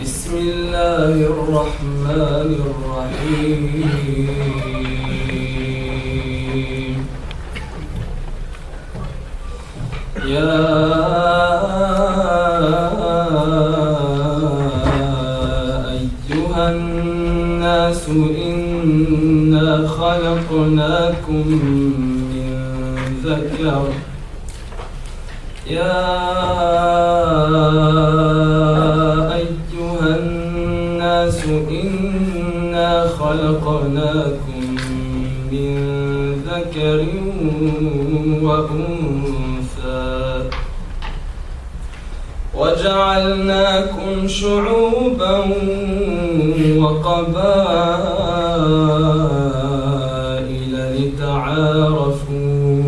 بسم الله الرحمن الرحيم يا أيها الناس إنا خلقناكم من ذكر يا أيها الناس إنا خلقناكم من ذكر وأنثى وجعلناكم شعوبا وقبائل لتعارفوا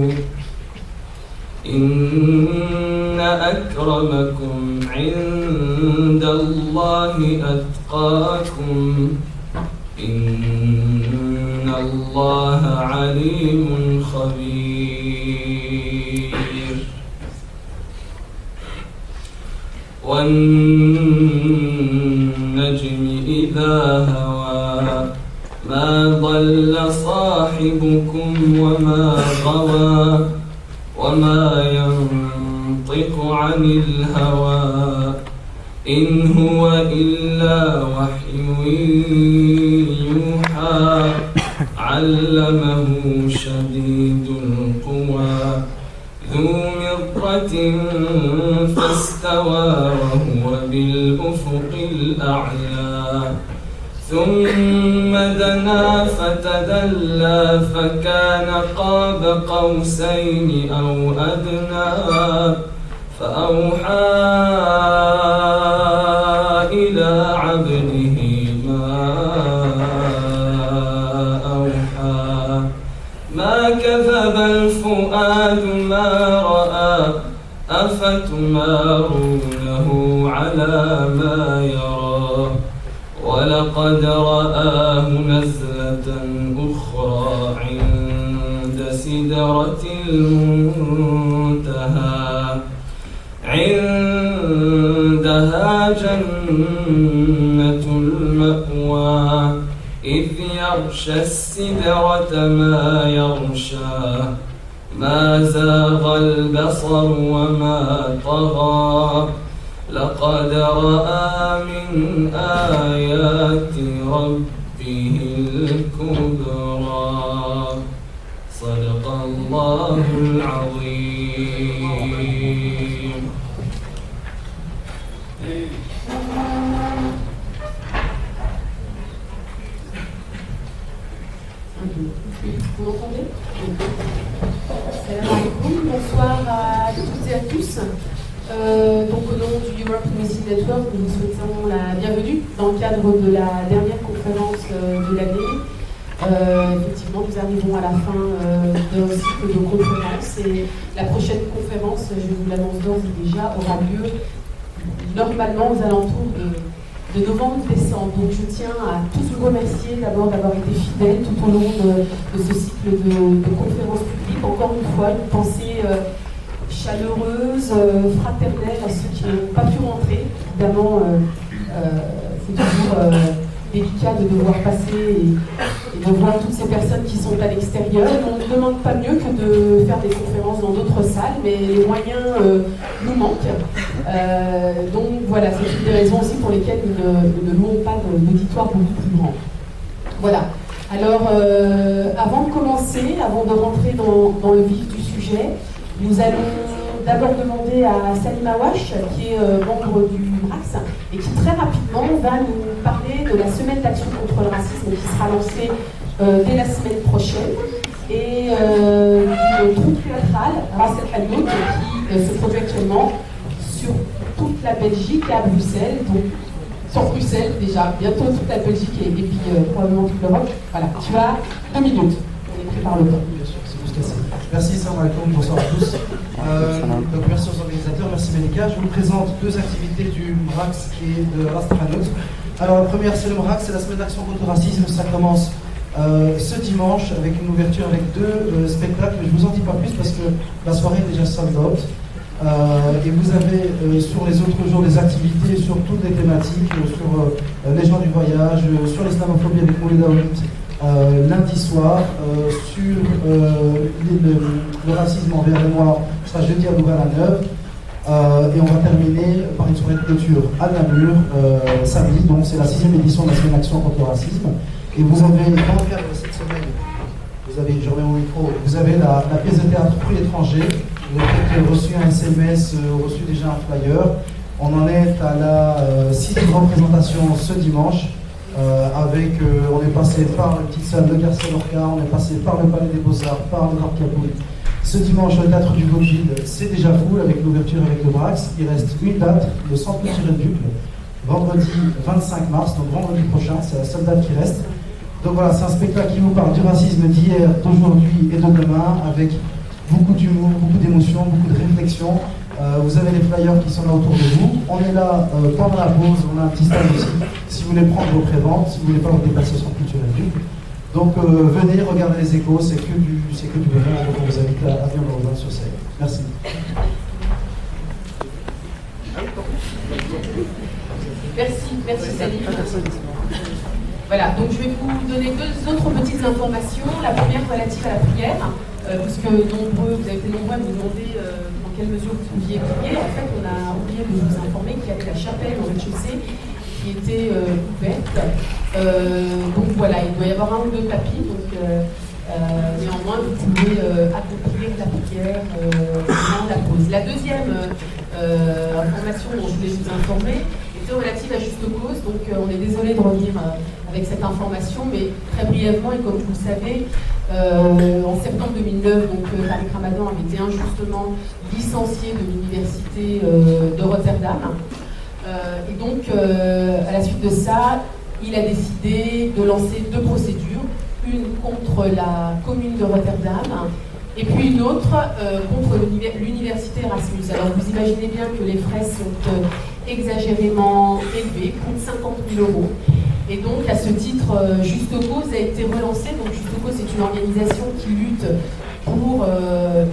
إن أكرمكم عند الله أتقاكم إن الله عليم خبير والنجم إذا هوى ما ضل صاحبكم وما غوى وما ينطق عن الهوى إن هو إلا وحي يوحى علمه شديد القوى ذو مرة فاستوى وهو بالأفق الأعلى ثم دنا فتدلى فكان قاب قوسين أو أدنى فأوحى إلى عبده ما أوحى ما كذب الفؤاد ما رأى أفتمارونه على ما يرى ولقد رآه نزلة أخرى عند سدرة المنتهى عندها جنة المأوى إذ يغشى السدرة ما يغشى ما زاغ البصر وما طغى لقد رأى من آيات ربه الكبرى صدق الله العظيم. Vous m'entendez? Salam alaikum, bonsoir à toutes et à tous. Donc au nom du Europe Muslim Network, nous vous souhaitons la bienvenue dans le cadre de la dernière conférence de l'année. Effectivement, nous arrivons à la fin d'un cycle de conférences et la prochaine conférence, je vous l'annonce d'ores et déjà, aura lieu normalement aux alentours de novembre-décembre. Donc je tiens à tous vous remercier d'abord d'avoir été fidèles tout au long de ce cycle de conférences publiques. Encore une fois, une pensée chaleureuse, fraternelle à ceux qui n'ont pas pu rentrer. Évidemment, c'est toujours délicat de devoir passer et de voir toutes ces personnes qui sont à l'extérieur. On ne demande pas mieux que de faire des conférences dans d'autres salles, mais les moyens nous manquent. Donc voilà, c'est une des raisons aussi pour lesquelles nous ne louons pas d'auditoire beaucoup plus grand. Voilà. Alors, avant de commencer, avant de rentrer dans le vif du sujet, nous allons d'abord demander à Salim Awash, qui est membre du MRACS, et qui très rapidement va nous parler de la semaine d'action contre le racisme qui sera lancée dès la semaine prochaine, et d'une troupe théâtrale, Ras El Hanout, qui se produit actuellement sur toute la Belgique et à Bruxelles, donc sur Bruxelles déjà, bientôt toute la Belgique et puis probablement toute l'Europe. Voilà, tu as 2 minutes, on est pris par le temps. Bien sûr, c'est tout ce que c'est. Merci, salam alaikum, bonsoir à tous. Donc merci aux organisateurs, merci Melika. Je vous présente 2 activités du MRACS et de Ras El Hanout. Alors la première, c'est le MRACS, c'est la semaine d'action contre le racisme. Ça commence ce dimanche avec une ouverture avec 2 spectacles. Je ne vous en dis pas plus parce que la soirée est déjà sold out. Et vous avez sur les autres jours des activités sur toutes les thématiques. thématiques sur les gens du voyage, sur l'islamophobie avec Moulay Daoud lundi soir, sur le racisme envers les Noirs, ce sera jeudi à Louvain-la-Neuve. Et on va terminer par une soirée de clôture à Namur samedi, donc c'est la 6e édition de la semaine d'action contre le racisme. Et vous avez, dans le cadre de cette semaine, je remets mon micro, vous avez la pièce de théâtre pour l'étranger. Vous avez peut-être reçu un SMS, reçu déjà un flyer. On en est à la 6e représentation ce dimanche. On est passé par la petite salle de Garcia Lorca, on est passé par le Palais des Beaux-Arts, par le Parc Capouille. Ce dimanche, le théâtre du Vaudeville, c'est déjà full avec l'ouverture avec le Brax. Il reste une date, le Centre culturel Ducle, vendredi 25 mars, donc vendredi prochain, c'est la seule date qui reste. Donc voilà, c'est un spectacle qui vous parle du racisme d'hier, d'aujourd'hui et de demain, avec beaucoup d'humour, beaucoup d'émotions, beaucoup de réflexion. Vous avez les flyers qui sont là autour de vous. On est là pendant la pause, on a un petit stand aussi, si vous voulez prendre vos préventes, si vous voulez pas vous déplacer au Centre culturel Ducle. Donc venez regarder les échos, c'est que du bonheur, donc on vous invite à venir nous rejoindre sur scène. Merci. Merci Salim. Voilà, donc je vais vous donner deux autres petites informations. La première relative à la prière, puisque vous avez été nombreux à me demander dans quelle mesure vous pouviez prier. En fait, on a oublié de vous informer qu'il y avait la chapelle au rez-de-chaussée qui était ouverte. Donc voilà, il doit y avoir un ou deux tapis, donc néanmoins vous pouvez accomplir la prière pendant la pause. La deuxième information dont je voulais vous informer était relative à Juste Cause, donc on est désolé de revenir avec cette information, mais très brièvement, et comme vous le savez, en septembre 2009, donc Tariq Ramadan avait été injustement licencié de l'université de Rotterdam. Et donc, à la suite de ça, il a décidé de lancer deux procédures, une contre la commune de Rotterdam et puis une autre contre l'université Erasmus. Alors vous imaginez bien que les frais sont exagérément élevés, plus de 50 000 €. Et donc à ce titre, Juste Cause a été relancé. Donc Juste Cause, c'est une organisation qui lutte pour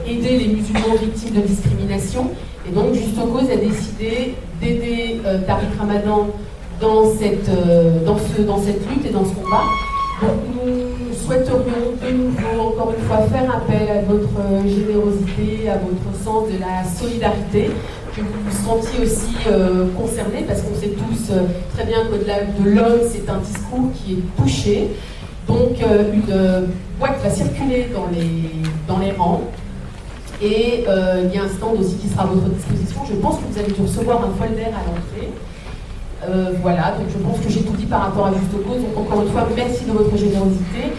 aider les musulmans victimes de discrimination. Et donc Juste Cause a décidé d'aider Tariq Ramadan dans cette lutte et dans ce combat. Donc nous souhaiterions de nouveau, encore une fois, faire appel à votre générosité, à votre sens de la solidarité, que vous vous sentiez aussi concernés, parce qu'on sait tous très bien qu'au-delà de l'homme, c'est un discours qui est touché. Donc une boîte va circuler dans les rangs. Et il y a un stand aussi qui sera à votre disposition. Je pense que vous avez dû recevoir un folder à l'entrée. Voilà, donc je pense que j'ai tout dit par rapport à Juste Cause. Donc encore une fois, merci de votre générosité.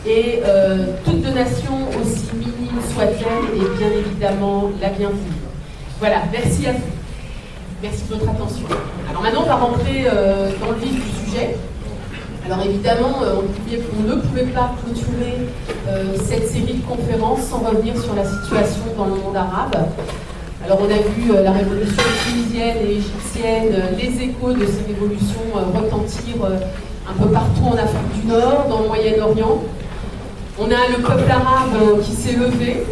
Et toute donation, aussi minime soit-elle, est bien évidemment la bienvenue. Voilà, merci à vous. Merci de votre attention. Alors maintenant, on va rentrer dans le vif du sujet. Alors évidemment, on ne pouvait pas clôturer cette série de conférences sans revenir sur la situation dans le monde arabe. Alors on a vu la révolution tunisienne et égyptienne, les échos de ces révolutions retentir un peu partout en Afrique du Nord, dans le Moyen-Orient. On a le peuple arabe qui s'est levé,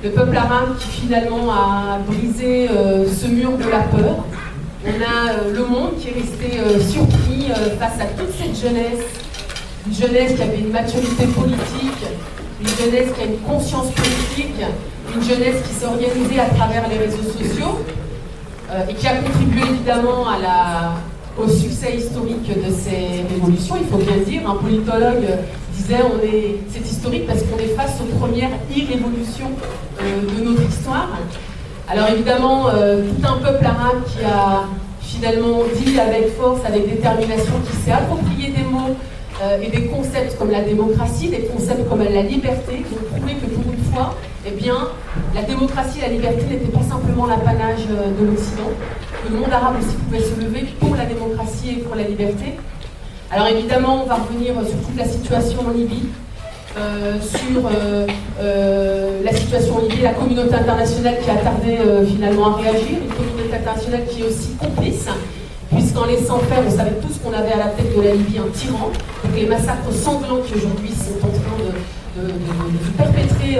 le peuple arabe qui finalement a brisé ce mur de la peur. On a le monde qui est resté surpris face à toute cette jeunesse, une jeunesse qui avait une maturité politique, une jeunesse qui a une conscience politique, une jeunesse qui s'est organisée à travers les réseaux sociaux et qui a contribué évidemment au succès historique de ces révolutions. Il faut bien le dire, un politologue disait c'est historique parce qu'on est face aux premières irrévolutions de notre histoire. Alors évidemment, tout un peuple arabe qui a finalement dit avec force, avec détermination, qui s'est approprié des mots et des concepts comme la démocratie, des concepts comme la liberté, qui ont prouvé que pour une fois, eh bien, la démocratie et la liberté n'étaient pas simplement l'apanage de l'Occident, que le monde arabe aussi pouvait se lever pour la démocratie et pour la liberté. Alors évidemment, on va revenir sur toute la situation en Libye, sur la situation en Libye, la communauté internationale qui a tardé finalement à réagir, une communauté internationale qui est aussi complice, puisqu'en laissant faire, on savait tous qu'on avait à la tête de la Libye un tyran. Donc les massacres sanglants qui aujourd'hui sont en train de se perpétrer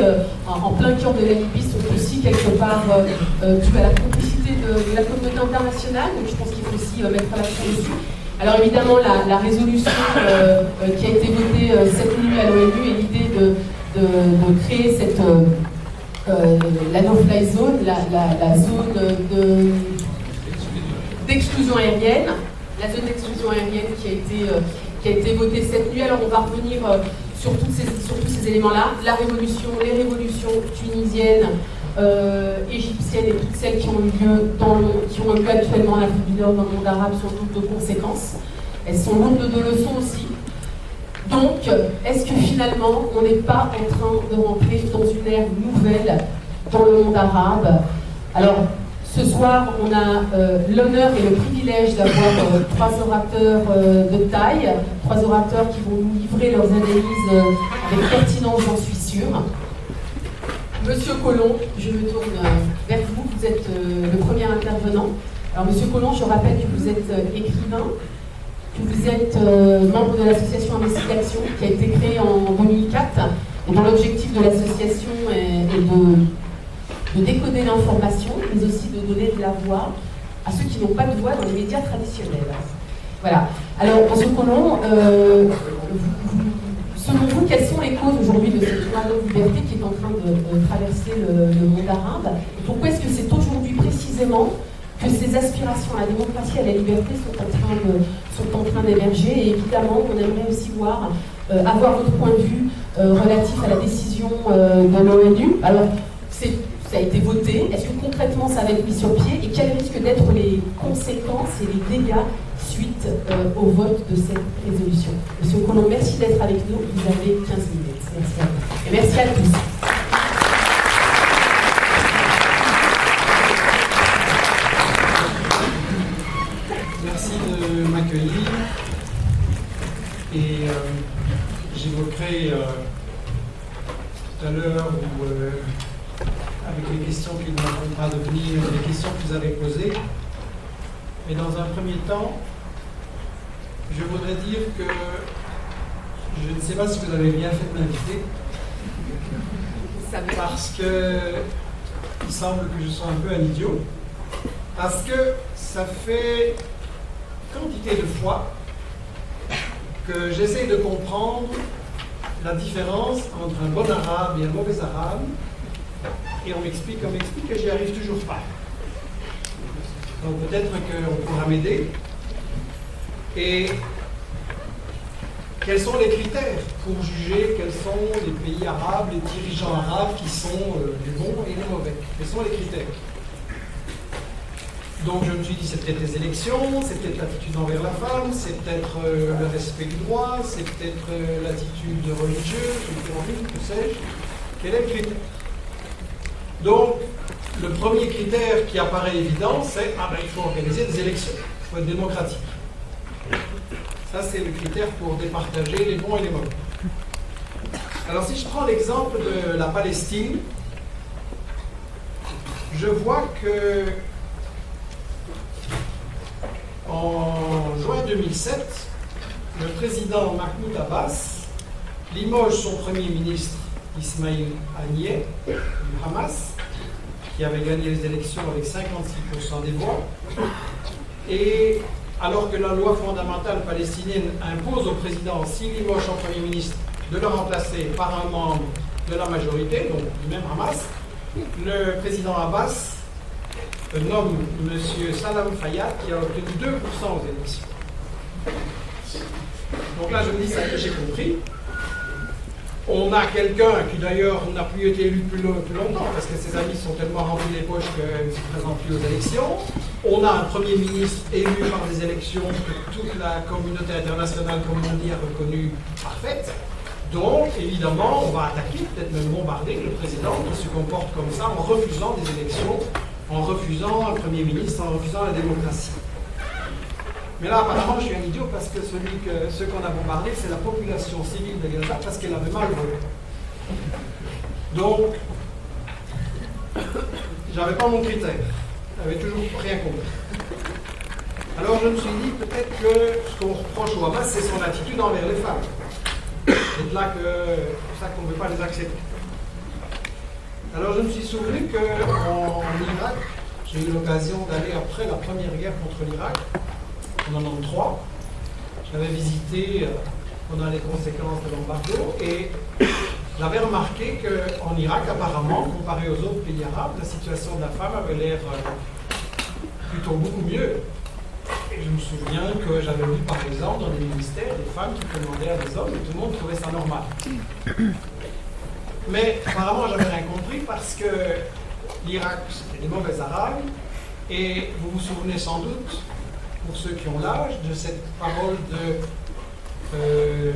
en plein cœur de la Libye sont aussi quelque part dus à la complicité de de la communauté internationale, donc je pense qu'il faut aussi mettre l'accent dessus. Alors évidemment, la résolution qui a été votée cette nuit à l'ONU et l'idée de créer cette, la no-fly zone, la zone d'exclusion aérienne, la zone d'exclusion aérienne qui a été votée cette nuit. Alors on va revenir sur tous ces éléments-là, les révolutions tunisiennes, égyptiennes et toutes celles qui ont eu lieu actuellement en Afrique du Nord, dans le monde arabe, sont toutes de conséquences. Elles sont lourdes de leçons aussi. Donc, est-ce que finalement, on n'est pas en train de rentrer dans une ère nouvelle dans le monde arabe? Alors, ce soir, on a l'honneur et le privilège d'avoir trois orateurs de taille, trois orateurs qui vont nous livrer leurs analyses avec pertinence, j'en suis sûre. Monsieur Collomb, je me tourne vers vous, vous êtes le premier intervenant. Alors Monsieur Collomb, je rappelle que vous êtes écrivain, que vous êtes membre de l'association Investigation qui a été créée en 2004 et dont l'objectif de l'association est de décoder l'information, mais aussi de donner de la voix à ceux qui n'ont pas de voix dans les médias traditionnels. Voilà. Alors Monsieur Collomb, selon vous, quelles sont les causes aujourd'hui de cette loi de liberté qui est en train de traverser le monde arabe? Et pourquoi est-ce que c'est aujourd'hui précisément que ces aspirations à la démocratie et à la liberté sont en train d'émerger? Et évidemment, on aimerait aussi avoir votre point de vue relatif à la décision de l'ONU. Alors, ça a été voté. Est-ce que concrètement ça va être mis sur pied? Et quels risquent d'être les conséquences et les dégâts suite au vote de cette résolution? Monsieur Collomb, merci d'être avec nous. Vous avez 15 minutes. Merci à vous. Et merci à tous. Merci de m'accueillir. Et j'évoquerai tout à l'heure avec les questions qui ne vont pas devenir les questions que vous avez posées. Mais dans un premier temps, je voudrais dire que je ne sais pas si vous avez bien fait de m'inviter, parce que il semble que je sois un peu un idiot, parce que ça fait quantité de fois que j'essaie de comprendre la différence entre un bon arabe et un mauvais arabe, et on m'explique que j'y arrive toujours pas. Donc peut-être qu'on pourra m'aider. Et quels sont les critères pour juger quels sont les pays arabes, les dirigeants arabes qui sont les bons et les mauvais? Quels sont les critères? Donc je me suis dit, c'est peut-être les élections, c'est peut-être l'attitude envers la femme, c'est peut-être le respect du droit, c'est peut-être l'attitude religieuse, que sais-je. Quel est le critère? Donc, le premier critère qui apparaît évident, c'est il faut organiser des élections, il faut être démocratique. Ça, c'est le critère pour départager les bons et les mauvais. Alors, si je prends l'exemple de la Palestine, je vois que en juin 2007, le président Mahmoud Abbas limoge son premier ministre Ismail Haniyeh du Hamas, qui avait gagné les élections avec 56% des voix. Et alors que la loi fondamentale palestinienne impose au président, s'il limoge son premier ministre, de le remplacer par un membre de la majorité, donc du même Hamas, le président Abbas nomme M. Salam Fayyad, qui a obtenu 2% aux élections. Donc là, je me dis, ça que j'ai compris. On a quelqu'un qui d'ailleurs n'a plus été élu plus longtemps parce que ses amis sont tellement remplis les poches qu'il ne se présente plus aux élections. On a un Premier ministre élu par des élections que toute la communauté internationale, comme on dit, a reconnu parfaite. Donc, évidemment, on va attaquer, peut-être même bombarder le président qui se comporte comme ça en refusant des élections, en refusant un Premier ministre, en refusant la démocratie. Mais là, apparemment, je suis un idiot parce que ceux qu'on a bombardés, c'est la population civile de Gaza parce qu'elle avait mal voté. Donc, j'avais pas mon critère. J'avais toujours rien compris. Alors, je me suis dit, peut-être que ce qu'on reproche au Hamas, c'est son attitude envers les femmes. C'est là que c'est pour ça qu'on ne veut pas les accepter. Alors, je me suis souvenu qu'en Irak, J'ai eu l'occasion d'aller après la première guerre contre l'Irak, en 1993. J'avais visité pendant les conséquences de l'embargo et j'avais remarqué qu'en Irak, apparemment, comparé aux autres pays arabes, la situation de la femme avait l'air plutôt beaucoup mieux. Et je me souviens que j'avais vu, par exemple, dans des ministères, des femmes qui commandaient à des hommes et tout le monde trouvait ça normal. Mais apparemment, j'avais rien compris parce que l'Irak, c'était des mauvais arabes. Et vous vous souvenez sans doute, pour ceux qui ont l'âge, de cette parole de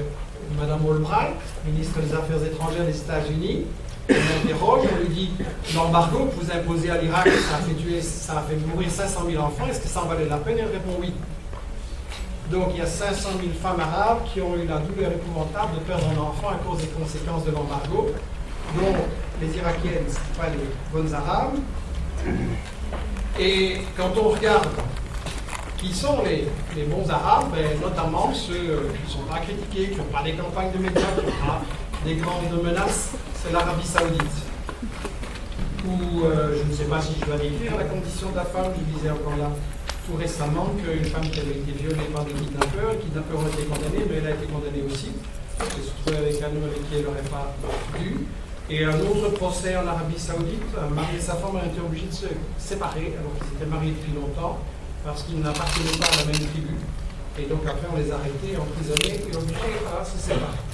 Madame Albright, ministre des Affaires étrangères des États-Unis. On l'interroge, on lui dit l'embargo que vous imposez à l'Irak, ça a fait mourir 500 000 enfants, est-ce que ça en valait la peine? Elle répond oui. Donc il y a 500 000 femmes arabes qui ont eu la douleur épouvantable de perdre un enfant à cause des conséquences de l'embargo. Donc les Irakiennes, ce ne sont pas les bonnes arabes. Et quand on regarde qui sont les bons arabes, notamment ceux qui ne sont pas critiqués, qui n'ont pas des campagnes de médias, qui n'ont pas des grandes menaces, c'est l'Arabie Saoudite. Où, je ne sais pas si je dois décrire la condition de la femme, je disais encore là tout récemment qu'une femme qui avait été violée par des kidnappeurs, les kidnappeurs ont été condamnés, mais elle a été condamnée aussi. Elle se trouvait avec un homme avec qui elle n'aurait pas dû. Et un autre procès en Arabie Saoudite, un mari et sa femme ont été obligés de se séparer, alors qu'ils étaient mariés depuis longtemps, parce qu'ils n'appartenaient pas à la même tribu. Et donc après, on les a arrêtés, emprisonnés et obligés à se séparer.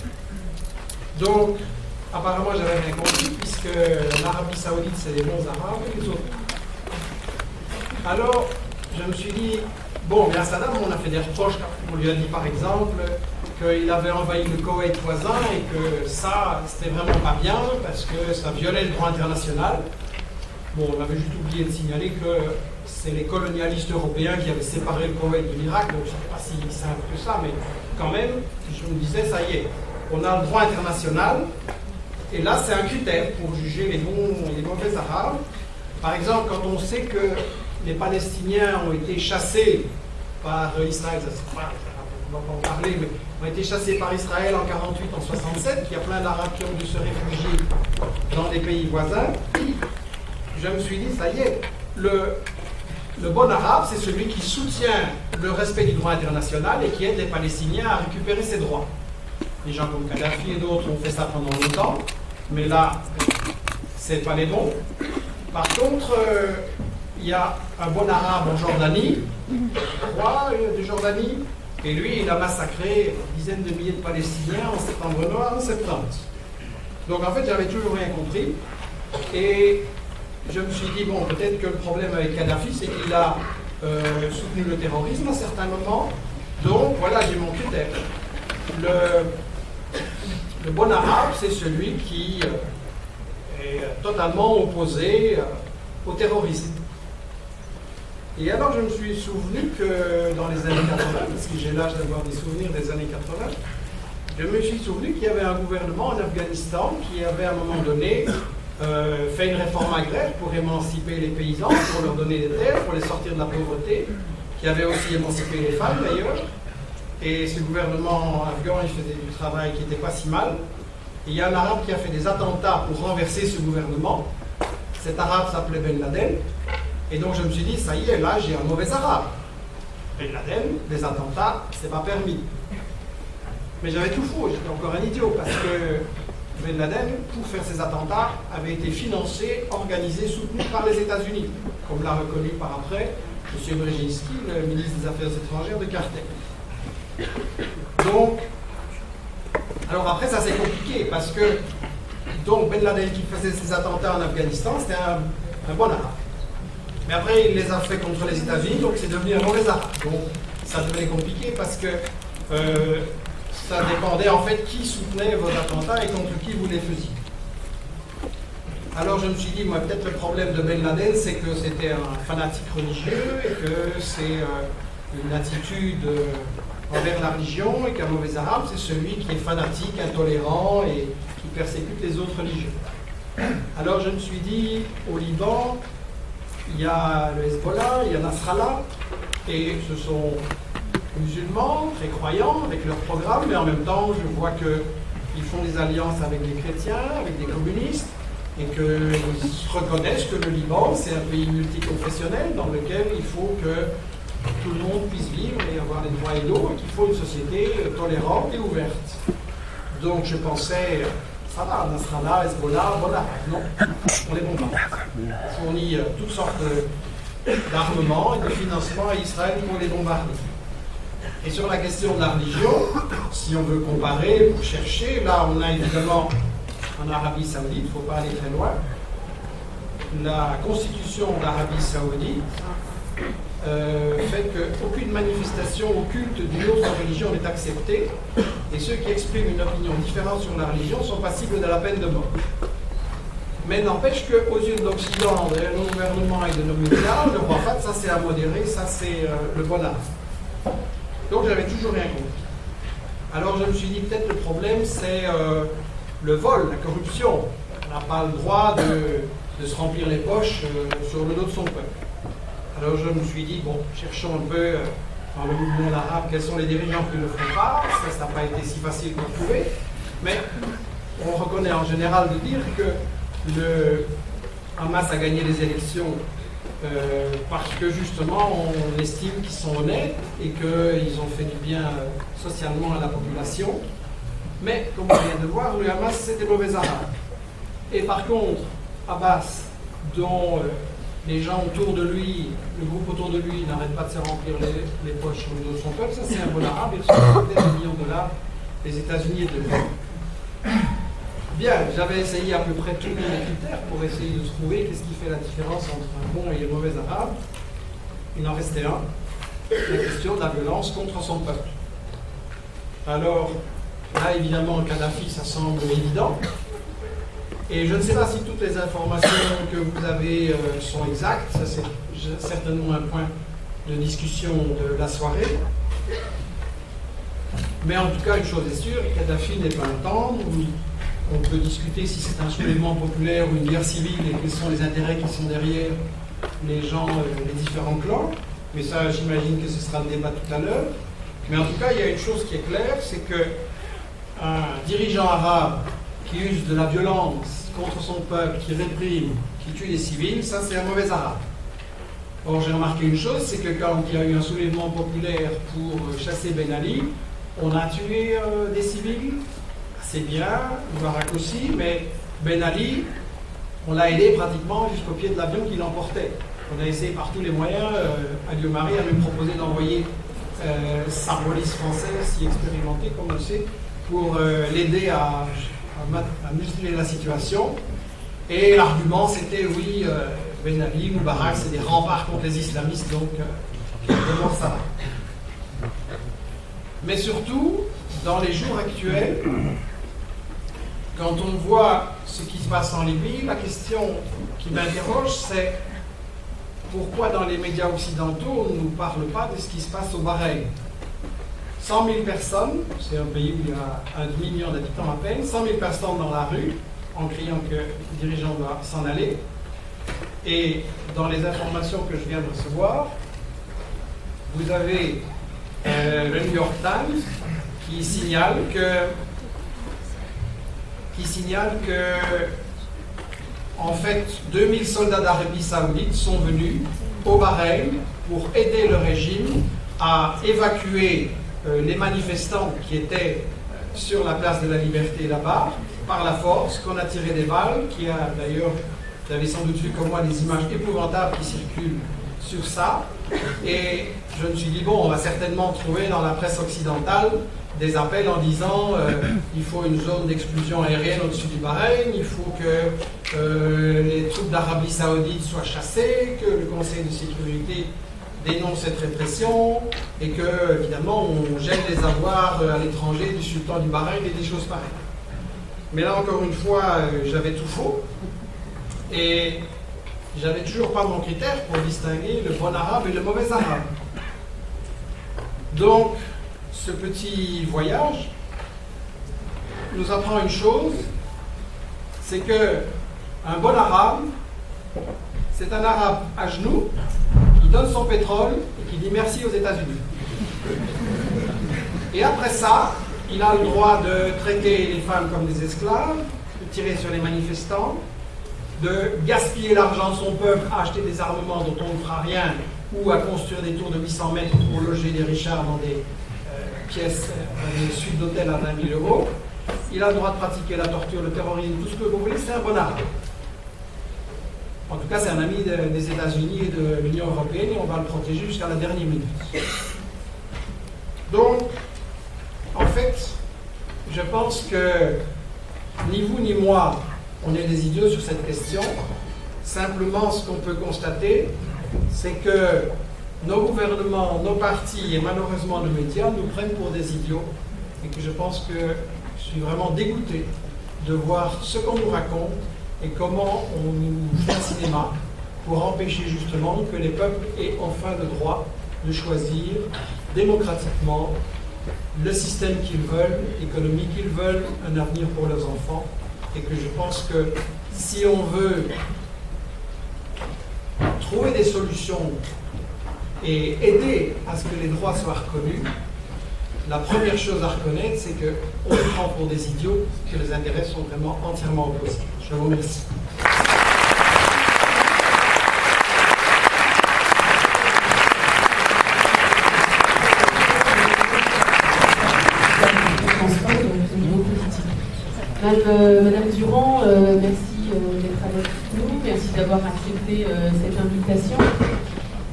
Donc, apparemment, j'avais rien compris, puisque l'Arabie Saoudite, c'est les bons arabes et les autres. Alors, je me suis dit, bon, mais à Saddam, on a fait des reproches. On lui a dit, par exemple, qu'il avait envahi le Koweït voisin et que ça, c'était vraiment pas bien, parce que ça violait le droit international. Bon, on avait juste oublié de signaler que c'est les colonialistes européens qui avaient séparé le Koweït de l'Irak, donc je ne sais pas si simple que ça, mais quand même, je me disais, ça y est, on a le droit international, et là, c'est un critère pour juger les bons et les mauvais arabes. Par exemple, quand on sait que les Palestiniens ont été chassés par Israël, on ne va pas en parler, mais ont été chassés par Israël en 48, en 67, qu'il y a plein d'Arabes qui ont dû se réfugier dans des pays voisins, je me suis dit, ça y est, le bon arabe, c'est celui qui soutient le respect du droit international et qui aide les Palestiniens à récupérer ses droits. Les gens comme Kadhafi et d'autres ont fait ça pendant longtemps, mais là, c'est pas les bons. Par contre, il y a un bon arabe en Jordanie, roi de Jordanie, et lui, il a massacré dizaines de milliers de Palestiniens en septembre noir, en 70. Donc en fait, j'avais toujours rien compris. Et je me suis dit, bon, peut-être que le problème avec Kadhafi, c'est qu'il a soutenu le terrorisme à certains moments. Donc voilà, j'ai mon critère. Le bon arabe, c'est celui qui est totalement opposé au terrorisme. Et alors je me suis souvenu que dans les années 80, parce que j'ai l'âge d'avoir des souvenirs des années 80, je me suis souvenu qu'il y avait un gouvernement en Afghanistan qui avait à un moment donné fait une réforme agraire pour émanciper les paysans, pour leur donner des terres, pour les sortir de la pauvreté, qui avait aussi émancipé les femmes d'ailleurs. Et ce gouvernement afghan, il faisait du travail qui n'était pas si mal. Et il y a un arabe qui a fait des attentats pour renverser ce gouvernement. Cet arabe s'appelait Ben Laden. Et donc je me suis dit, ça y est, là j'ai un mauvais arabe. Ben Laden, les attentats, c'est pas permis. Mais j'avais tout faux, j'étais encore un idiot, parce que Ben Laden, pour faire ses attentats, avait été financé, organisé, soutenu par les États-Unis, comme l'a reconnu par après M. Brzezinski, le ministre des Affaires étrangères de Carter. Donc, alors après ça c'est compliqué, parce que donc Ben Laden qui faisait ses attentats en Afghanistan, c'était un bon arabe. Mais après, il les a fait contre les États-Unis, donc c'est devenu un mauvais arabe. Donc, ça devenait compliqué parce que ça dépendait en fait qui soutenait vos attentats et contre qui vous les faisiez. Alors, je me suis dit, moi, peut-être le problème de Ben Laden, c'est que c'était un fanatique religieux et que c'est une attitude envers la religion et qu'un mauvais arabe, c'est celui qui est fanatique, intolérant et qui persécute les autres religions. Alors, je me suis dit, au Liban, il y a le Hezbollah, il y a Nasrallah, et ce sont musulmans, très croyants, avec leur programme, mais en même temps, je vois qu'ils font des alliances avec des chrétiens, avec des communistes, et qu'ils reconnaissent que le Liban, c'est un pays multiconfessionnel dans lequel il faut que tout le monde puisse vivre et avoir les droits égaux, et qu'il faut une société tolérante et ouverte. Donc je pensais, ça va, Nasrallah, Hezbollah, voilà, non, on les bombarde. On fournit toutes sortes d'armements et de financement à Israël pour les bombarder. Et sur la question de la religion, si on veut comparer, pour chercher, là on a évidemment en Arabie Saoudite, il ne faut pas aller très loin, la constitution d'Arabie Saoudite fait qu'aucune manifestation au culte d'une autre religion n'est acceptée, et ceux qui expriment une opinion différente sur la religion sont passibles de la peine de mort. Mais n'empêche qu'aux yeux de l'Occident, de nos gouvernements et de nos médias, le roi Fahd, ça c'est à modérer, ça c'est le bon art. Donc j'avais toujours rien compris. Alors je me suis dit, peut-être le problème c'est le vol, la corruption. On n'a pas le droit de se remplir les poches sur le dos de son peuple. Alors je me suis dit, bon, cherchons un peu dans le mouvement arabe quels sont les dirigeants qui ne le font pas. Ça n'a pas été si facile de trouver. Mais on reconnaît en général de dire que le Hamas a gagné les élections parce que justement on estime qu'ils sont honnêtes et qu'ils ont fait du bien socialement à la population. Mais comme on vient de voir, le Hamas c'est des mauvais arabes. Et par contre, Abbas, dont les gens autour de lui, le groupe autour de lui n'arrête pas de se remplir les poches sur le dos de son peuple, ça c'est un bon arabe, il reçoit peut-être $1 million des États-Unis et de l'Europe. Bien, j'avais essayé à peu près tous les critères pour essayer de trouver qu'est-ce qui fait la différence entre un bon et un mauvais arabe. Il en restait un, la question de la violence contre son peuple. Alors, là évidemment, Kadhafi, ça semble évident. Et je ne sais pas si toutes les informations que vous avez sont exactes, ça c'est certainement un point de discussion de la soirée. Mais en tout cas, une chose est sûre, Kadhafi n'est pas un tendre. On peut discuter si c'est un soulèvement populaire ou une guerre civile et quels sont les intérêts qui sont derrière les gens, les différents clans. Mais ça, j'imagine que ce sera le débat tout à l'heure. Mais en tout cas, il y a une chose qui est claire, c'est qu'un dirigeant arabe qui use de la violence contre son peuple, qui réprime, qui tue des civils, ça c'est un mauvais arabe. Or j'ai remarqué une chose, c'est que quand il y a eu un soulèvement populaire pour chasser Ben Ali, on a tué des civils, c'est bien, Moubarak aussi, mais Ben Ali, on l'a aidé pratiquement jusqu'au pied de l'avion qui l'emportait. On a essayé par tous les moyens, Ali Omari a même proposé d'envoyer sa police française, si expérimentée comme on le sait, pour l'aider à muscler la situation. Et l'argument c'était oui, Ben Ali, Moubarak, c'est des remparts contre les islamistes, donc vraiment ça va. Mais surtout, dans les jours actuels, quand on voit ce qui se passe en Libye, la question qui m'interroge, c'est pourquoi dans les médias occidentaux on ne nous parle pas de ce qui se passe au Bahreïn. 100 000 personnes, c'est un pays où il y a 1 demi-million d'habitants à peine, 100 000 personnes dans la rue, en criant que le dirigeant doit s'en aller. Et dans les informations que je viens de recevoir, vous avez le New York Times qui signale que en fait 2000 soldats d'Arabie Saoudite sont venus au Bahreïn pour aider le régime à évacuer les manifestants qui étaient sur la place de la Liberté là-bas par la force, qu'on a tiré des balles, qui a d'ailleurs, vous avez sans doute vu comme moi des images épouvantables qui circulent sur ça. Et je me suis dit, bon, on va certainement trouver dans la presse occidentale des appels en disant il faut une zone d'exclusion aérienne au-dessus du Bahreïn, il faut que les troupes d'Arabie Saoudite soient chassées, que le Conseil de sécurité dénonce cette répression et que, évidemment, on gèle les avoirs à l'étranger du sultan du Bahreïn et des choses pareilles. Mais là, encore une fois, j'avais tout faux et j'avais toujours pas mon critère pour distinguer le bon arabe et le mauvais arabe. Donc, ce petit voyage nous apprend une chose, c'est que un bon arabe, c'est un arabe à genoux qui donne son pétrole et qui dit merci aux États-Unis. Et après ça, il a le droit de traiter les femmes comme des esclaves, de tirer sur les manifestants, de gaspiller l'argent de son peuple à acheter des armements dont on ne fera rien, ou à construire des tours de 800 mètres pour loger des richards dans des pièces, des suites d'hôtels à 20 000 €. Il a le droit de pratiquer la torture, le terrorisme, tout ce que vous voulez, c'est un bon arabe. En tout cas, c'est un ami des États-Unis et de l'Union européenne et on va le protéger jusqu'à la dernière minute. Donc, en fait, je pense que ni vous ni moi, on est des idiots sur cette question. Simplement, ce qu'on peut constater, c'est que nos gouvernements, nos partis et malheureusement nos médias nous prennent pour des idiots et que je pense que je suis vraiment dégoûté de voir ce qu'on nous raconte et comment on nous fait un cinéma pour empêcher justement que les peuples aient enfin le droit de choisir démocratiquement le système qu'ils veulent, l'économie qu'ils veulent, un avenir pour leurs enfants. Et que je pense que si on veut trouver des solutions et aider à ce que les droits soient reconnus, la première chose à reconnaître, c'est qu'on nous prend pour des idiots, que les intérêts sont vraiment entièrement opposés. Je vous remercie. Madame Durand, merci d'être avec nous, merci d'avoir accepté cette invitation.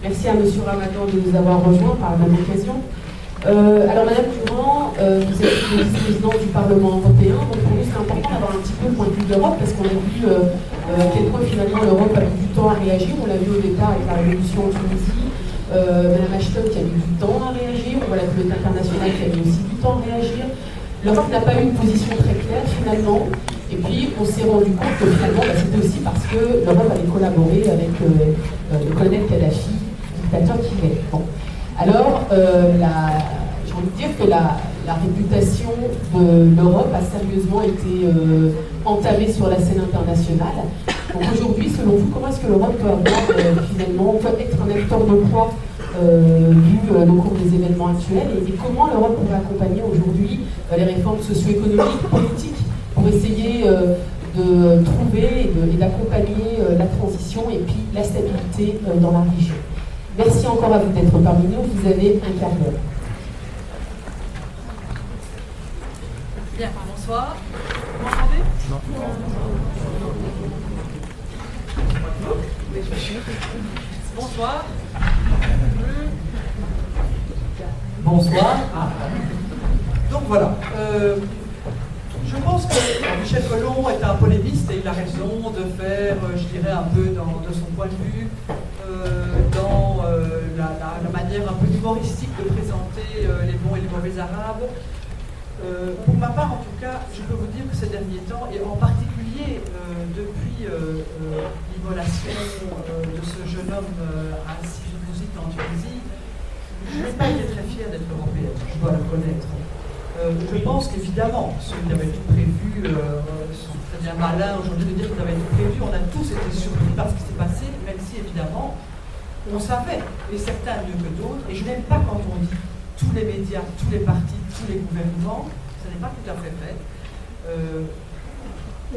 Merci à Monsieur Ramadan de nous avoir rejoints par la même occasion. Alors Madame Durand, vous êtes vice-présidente du Parlement européen, donc pour nous c'est important d'avoir un petit peu le point de vue de l'Europe, parce qu'on a vu à quel point finalement l'Europe a mis du temps à réagir. On l'a vu au départ avec la révolution en Tunisie, Madame Ashton qui a mis du temps à réagir, on voit la communauté internationale qui a mis aussi du temps à réagir. L'Europe n'a pas eu une position très claire finalement, et puis on s'est rendu compte que finalement c'était aussi parce que l'Europe avait collaboré avec le colonel Kadhafi, dictateur qui est. Bon. Alors, j'ai envie de dire que la réputation de l'Europe a sérieusement été entamée sur la scène internationale. Donc aujourd'hui, selon vous, comment est-ce que l'Europe peut avoir finalement, peut être un acteur de poids vu le cours des événements actuels, et comment l'Europe pourrait accompagner aujourd'hui les réformes socio-économiques, politiques, pour essayer de trouver et d'accompagner la transition et puis la stabilité dans la région. Merci encore à vous d'être parmi nous, vous avez un quart d'heure. Bien, bonsoir. Vous m'entendez? Non. Bonsoir. Bonsoir. Donc voilà. Je pense que Michel Colomb est un polémiste et il a raison de faire, je dirais, un peu de son point de vue, dans la manière un peu humoristique de présenter les bons et les mauvais arabes. Pour ma part, en tout cas, je peux vous dire que ces derniers temps, et en particulier depuis l'immolation de ce jeune homme à Sivkouzit en Tunisie, je n'ai pas été très fière d'être européenne, je dois le reconnaître. Je pense qu'évidemment, ceux qui avaient tout prévu sont très bien malins aujourd'hui de dire qu'ils avaient tout prévu. On a tous été surpris par ce qui s'est passé, même si évidemment on savait, et certains mieux que d'autres. Et je n'aime pas quand on dit tous les médias, tous les partis, tous les gouvernements, ce n'est pas tout à fait vrai.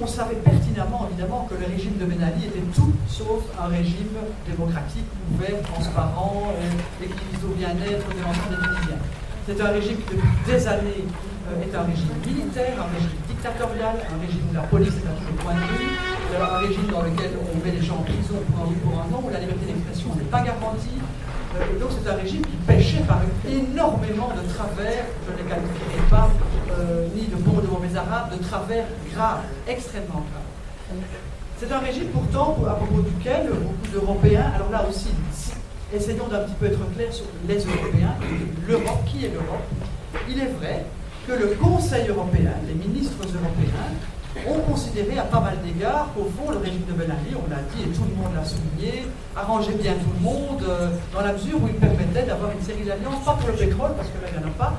On savait pertinemment, évidemment, que le régime de Ben Ali était tout sauf un régime démocratique, ouvert, transparent, et qui vise au bien-être des enfants des Tunisiens. C'est un régime qui, depuis des années, est un régime militaire, un régime dictatorial, un régime où la police est à tout le point de vue, un régime dans lequel on met les gens en prison pour un an, où la liberté d'expression n'est pas garantie. Et donc c'est un régime qui pêchait par énormément de travers, je ne les qualifierai pas ni de bons ou de mauvais arabes, de travers graves, extrêmement graves. C'est un régime pourtant à propos duquel beaucoup d'Européens, alors là aussi, essayons d'un petit peu être clairs sur les Européens, l'Europe, qui est l'Europe. Il est vrai que le Conseil européen, les ministres européens, ont considéré à pas mal d'égards qu'au fond, le régime de Ben Ali, on l'a dit et tout le monde l'a souligné, arrangeait bien tout le monde dans la mesure où il permettait d'avoir une série d'alliances, pas pour le pétrole, parce que là, il n'y en a pas,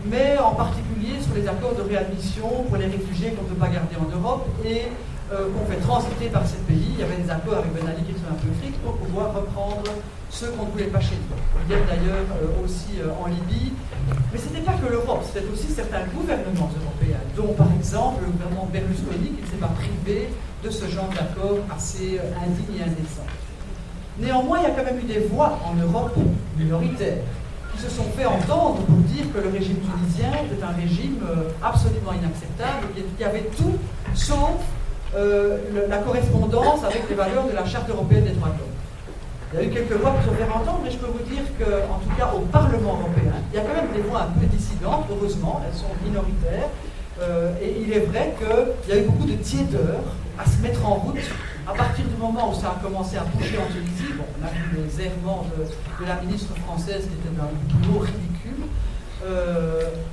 mais en particulier sur les accords de réadmission pour les réfugiés qu'on ne peut pas garder en Europe et qu'on fait transiter par ces pays. Il y avait des accords avec Ben Ali qui étaient un peu stricts pour pouvoir reprendre ceux qu'on ne voulait pas chez nous. Il y a d'ailleurs aussi en Libye. Mais ce n'était pas que l'Europe, c'était aussi certains gouvernements européens, dont par exemple le gouvernement Berlusconi qui ne s'est pas privé de ce genre d'accord assez indigne et indécent. Néanmoins, il y a quand même eu des voix en Europe minoritaires qui se sont fait entendre pour dire que le régime tunisien était un régime absolument inacceptable, qui avait tout sauf la correspondance avec les valeurs de la Charte européenne des droits de l'homme. Il y a eu quelques voix qui se sont fait entendre, mais je peux vous dire qu'en tout cas au Parlement européen, il y a quand même des voix un peu dissidentes, heureusement, elles sont minoritaires, et il est vrai qu'il y a eu beaucoup de tiédeur à se mettre en route à partir du moment où ça a commencé à bouger en Tunisie. Bon, on a vu les errements de la ministre française qui était d'un boulot ridicule.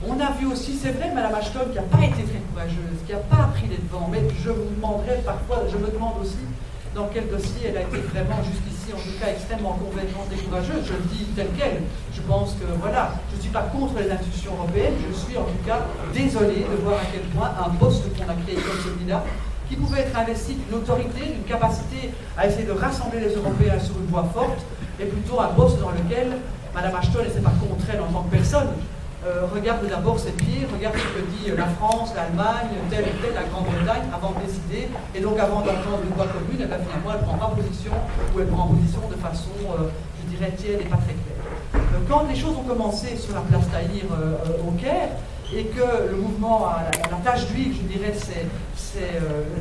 On a vu aussi, c'est vrai, Mme Ashton qui n'a pas été très courageuse, qui n'a pas pris les devants, mais je vous demanderai parfois, je me demande aussi dans quel dossier elle a été vraiment jusqu'ici, en tout cas, extrêmement convaincante et courageuse. Je le dis tel quel. Je pense que, voilà, je ne suis pas contre les institutions européennes, je suis en tout cas désolée de voir à quel point un poste qu'on a créé comme celui-là, qui pouvait être investi d'une autorité, d'une capacité à essayer de rassembler les Européens sur une voie forte, est plutôt un poste dans lequel Mme Ashton, et c'est pas contre elle en tant que personne, regarde d'abord ses pieds, regarde ce que dit la France, l'Allemagne, telle et telle, la Grande-Bretagne, avant de décider, et donc avant d'entendre une voix commune, et bien finalement elle ne prend pas position, ou elle prend position de façon, je dirais, tiède et pas très claire. Quand les choses ont commencé sur la place Tahrir au Caire, et que le mouvement, la tâche d'huile, je dirais,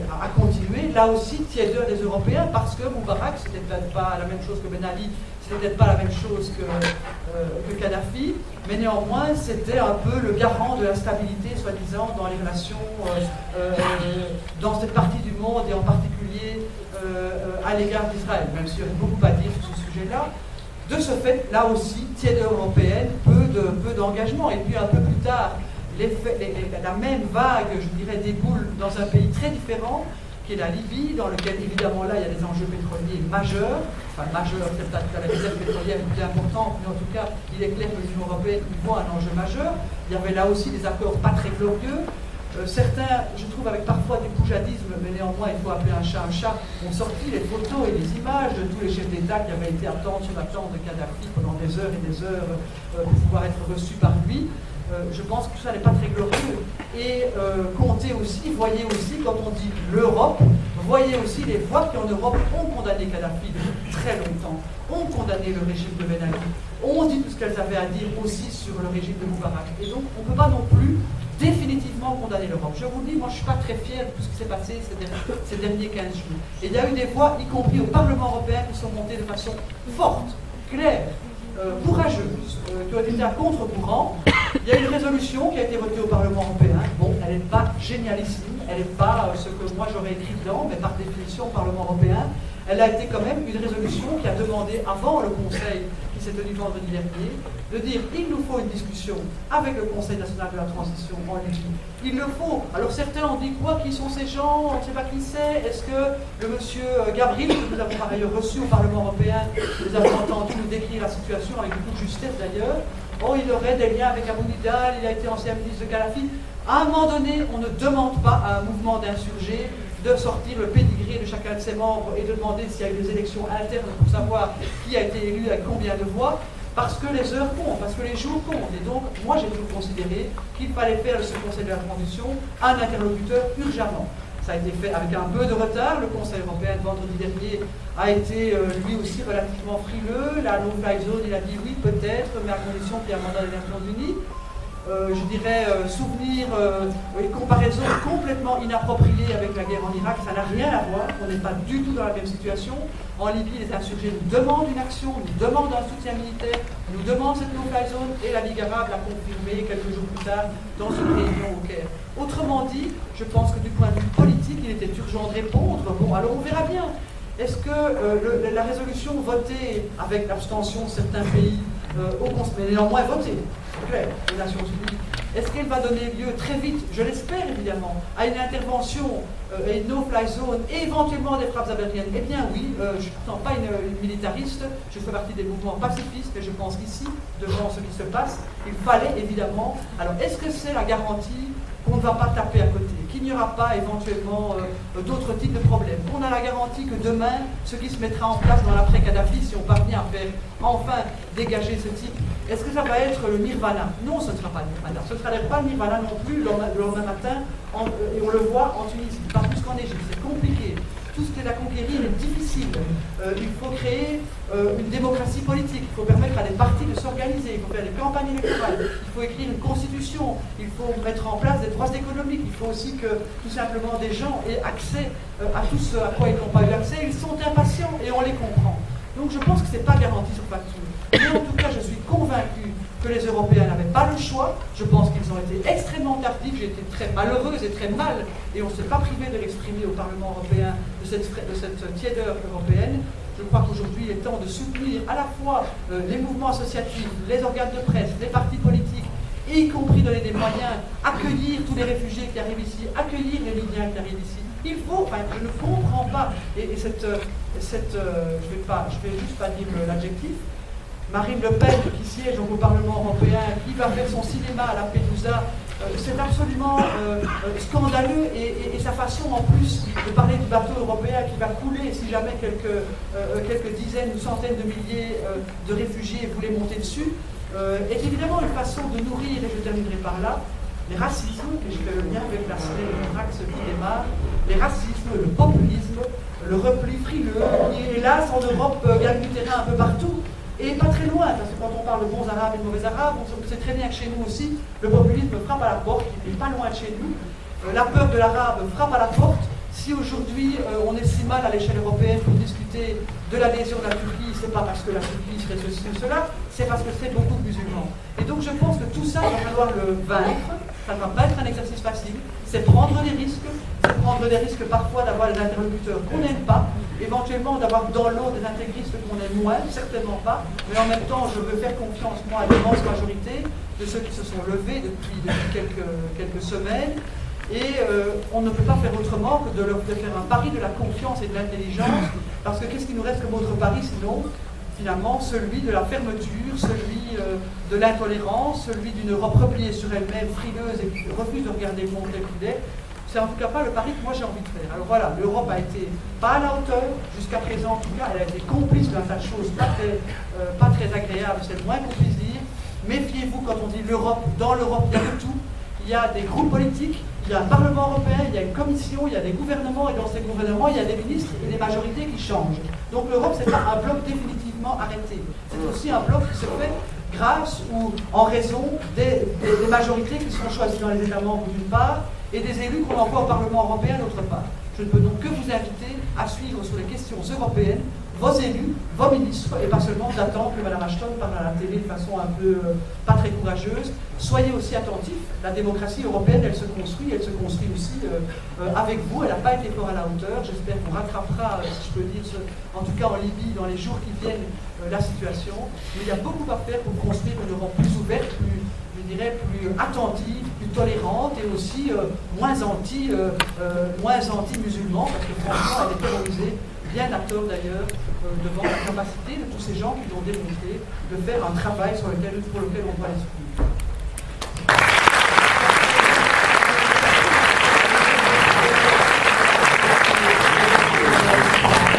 a continué, là aussi, tiédeur des Européens, parce que Moubarak, c'était peut-être pas la même chose que Ben Ali, c'était peut-être pas la même chose que Kadhafi, mais néanmoins, c'était un peu le garant de la stabilité, soi-disant, dans les relations dans cette partie du monde, et en particulier à l'égard d'Israël, même s'il y a beaucoup à dire sur ce sujet-là. De ce fait, là aussi, tiédeur européenne, peu d'engagement, et puis un peu plus tard, la même vague, je dirais, déboule dans un pays très différent, qui est la Libye, dans lequel, évidemment, là, il y a des enjeux pétroliers majeurs. Enfin, majeurs, c'est peut-être la réserve pétrolière est plus importante, mais en tout cas, il est clair que l'Union européenne y voit un enjeu majeur. Il y avait là aussi des accords pas très glorieux. Certains, je trouve, avec parfois du poujadisme, mais néanmoins, il faut appeler un chat, ont sorti les photos et les images de tous les chefs d'État qui avaient été à tente sur la tente de Kadhafi pendant des heures et des heures pour pouvoir être reçus par lui. Je pense que ça n'est pas très glorieux. Et comptez aussi, voyez aussi, quand on dit l'Europe, voyez aussi les voix qui en Europe ont condamné Kadhafi depuis très longtemps, ont condamné le régime de Ben Ali, ont dit tout ce qu'elles avaient à dire aussi sur le régime de Moubarak. Et donc, on ne peut pas non plus définitivement condamner l'Europe. Je vous dis, moi je ne suis pas très fier de tout ce qui s'est passé ces derniers 15 jours. Et il y a eu des voix, y compris au Parlement européen, qui sont montées de façon forte, claire, courageuse, qui ont été à contre-courant. Il y a une résolution qui a été votée au Parlement européen. Bon, elle n'est pas génialissime, elle n'est pas ce que moi j'aurais écrit dedans, mais par définition au Parlement européen, elle a été quand même une résolution qui a demandé, avant le Conseil qui s'est tenu vendredi dernier, de dire il nous faut une discussion avec le Conseil national de la transition en Libye. Il le faut. Alors certains ont dit quoi? Qui sont ces gens? On ne sait pas qui c'est. Est-ce que le monsieur Gabriel, que nous avons par ailleurs reçu au Parlement européen, nous avons entendu nous décrire la situation avec beaucoup de justesse d'ailleurs. Oh, il aurait des liens avec Abu Nidal, il a été ancien ministre de Kadhafi. À un moment donné, on ne demande pas à un mouvement d'insurgés de sortir le pédigré de chacun de ses membres et de demander s'il y a eu des élections internes pour savoir qui a été élu avec combien de voix, parce que les heures comptent, parce que les jours comptent. Et donc, moi j'ai toujours considéré qu'il fallait faire de ce Conseil de la transition un interlocuteur urgemment. Ça a été fait avec un peu de retard. Le Conseil européen de vendredi dernier a été lui aussi relativement frileux. La no-fly zone, il a dit oui, peut-être, mais à condition qu'il y ait un mandat des Nations Unies. Je dirais, une comparaison complètement inappropriée avec la guerre en Irak, ça n'a rien à voir, on n'est pas du tout dans la même situation. En Libye, les insurgés nous demandent une action, nous demandent un soutien militaire, nous demandent cette no-fly zone, et la Ligue arabe l'a confirmé quelques jours plus tard dans une réunion au Caire. Autrement dit, je pense que du point de vue politique, il était urgent de répondre. Bon, alors on verra bien. Est-ce que la résolution votée avec l'abstention de certains pays au Conseil, mais néanmoins votée, c'est clair, les Nations Unies, est-ce qu'elle va donner lieu très vite, je l'espère évidemment, à une intervention et une no-fly zone et éventuellement des frappes aériennes? Eh bien oui, je ne suis pourtant pas une militariste, je fais partie des mouvements pacifistes et je pense qu'ici, devant ce qui se passe, il fallait évidemment. Alors est-ce que c'est la garantie qu'on ne va pas taper à côté, qu'il n'y aura pas éventuellement d'autres types de problèmes, qu'on a la garantie que demain, ce qui se mettra en place dans l'après-Kadhafi, si on parvient à faire enfin dégager ce type, est-ce que ça va être le nirvana? Non, ce ne sera pas le nirvana. Ce ne sera pas le nirvana non plus le lendemain matin, et on le voit en Tunisie, pas plus qu'en Égypte. C'est compliqué. Tout ce qui est à conquérir est difficile. Il faut créer une démocratie politique, il faut permettre à des partis de s'organiser, il faut faire des campagnes électorales, il faut écrire une constitution, il faut mettre en place des droits économiques, il faut aussi que tout simplement des gens aient accès à tout ce à quoi ils n'ont pas eu accès. Ils sont impatients et on les comprend. Donc je pense que ce n'est pas garanti sur facture. Mais en tout cas, je suis convaincu que les Européens n'avaient pas le choix. Je pense qu'ils ont été extrêmement tardifs. J'ai été très malheureuse et très mal, et on ne s'est pas privé de l'exprimer au Parlement européen de cette tiédeur européenne. Je crois qu'aujourd'hui, il est temps de soutenir à la fois les mouvements associatifs, les organes de presse, les partis politiques, y compris donner des moyens, accueillir tous les réfugiés qui arrivent ici, accueillir les Libyens qui arrivent ici. Il faut, enfin, je ne comprends pas, je vais juste pas dire l'adjectif, Marine Le Pen qui siège au Parlement européen, qui va faire son cinéma à Lampedusa, c'est absolument scandaleux, et sa façon en plus de parler du bateau européen qui va couler si jamais quelques dizaines ou centaines de milliers de réfugiés voulaient monter dessus, est évidemment une façon de nourrir, et je terminerai par là, les racismes, et je fais le lien avec la semaine de Rax qui démarre, les racismes, le populisme, le repli frileux, qui hélas en Europe gagne du terrain un peu partout, et pas très loin, parce que quand on parle de bons arabes et de mauvais arabes, on sait très bien que chez nous aussi, le populisme frappe à la porte, il n'est pas loin de chez nous, la peur de l'arabe frappe à la porte. Si aujourd'hui on est si mal à l'échelle européenne pour discuter de l'adhésion de la Turquie, c'est pas parce que la Turquie serait ceci ou cela, c'est parce que c'est beaucoup de musulmans. Et donc je pense que tout ça, il va falloir le vaincre, ça ne va pas être un exercice facile, c'est prendre des risques parfois d'avoir des interlocuteurs qu'on n'aime pas, éventuellement d'avoir dans l'eau des intégristes qu'on aime moins, certainement pas, mais en même temps je veux faire confiance, moi, à l'immense majorité de ceux qui se sont levés depuis quelques semaines. Et on ne peut pas faire autrement que de faire un pari de la confiance et de l'intelligence, parce que qu'est-ce qui nous reste comme autre pari sinon, finalement, celui de la fermeture, celui de l'intolérance, celui d'une Europe repliée sur elle-même, frileuse et qui refuse de regarder le monde tel qu'il est. C'est en tout cas pas le pari que moi j'ai envie de faire. Alors voilà, l'Europe a été pas à la hauteur, jusqu'à présent en tout cas, elle a été complice d'un tas de choses pas très agréables, c'est le moins qu'on puisse dire. Méfiez-vous quand on dit l'Europe, dans l'Europe il y a de tout, il y a des groupes politiques, il y a un Parlement européen, il y a une commission, il y a des gouvernements, et dans ces gouvernements, il y a des ministres et des majorités qui changent. Donc l'Europe, c'est pas un bloc définitivement arrêté. C'est aussi un bloc qui se fait grâce ou en raison des majorités qui sont choisies dans les États membres d'une part, et des élus qu'on envoie au Parlement européen d'autre part. Je ne peux donc que vous inviter à suivre sur les questions européennes vos élus, vos ministres, et pas seulement d'attendre que Mme Ashton parle à la télé de façon un peu pas très courageuse. Soyez aussi attentifs, la démocratie européenne, elle se construit aussi avec vous, elle n'a pas été fort à la hauteur, j'espère qu'on rattrapera, si je peux dire, en tout cas en Libye, dans les jours qui viennent, la situation, mais il y a beaucoup à faire pour construire une Europe plus ouverte, plus attentive, plus tolérante, et aussi moins anti-musulman, parce que franchement, elle est terrorisée, bien à tort d'ailleurs, devant la capacité de tous ces gens qui l'ont démontré de faire un travail pour lequel on doit les soutenir.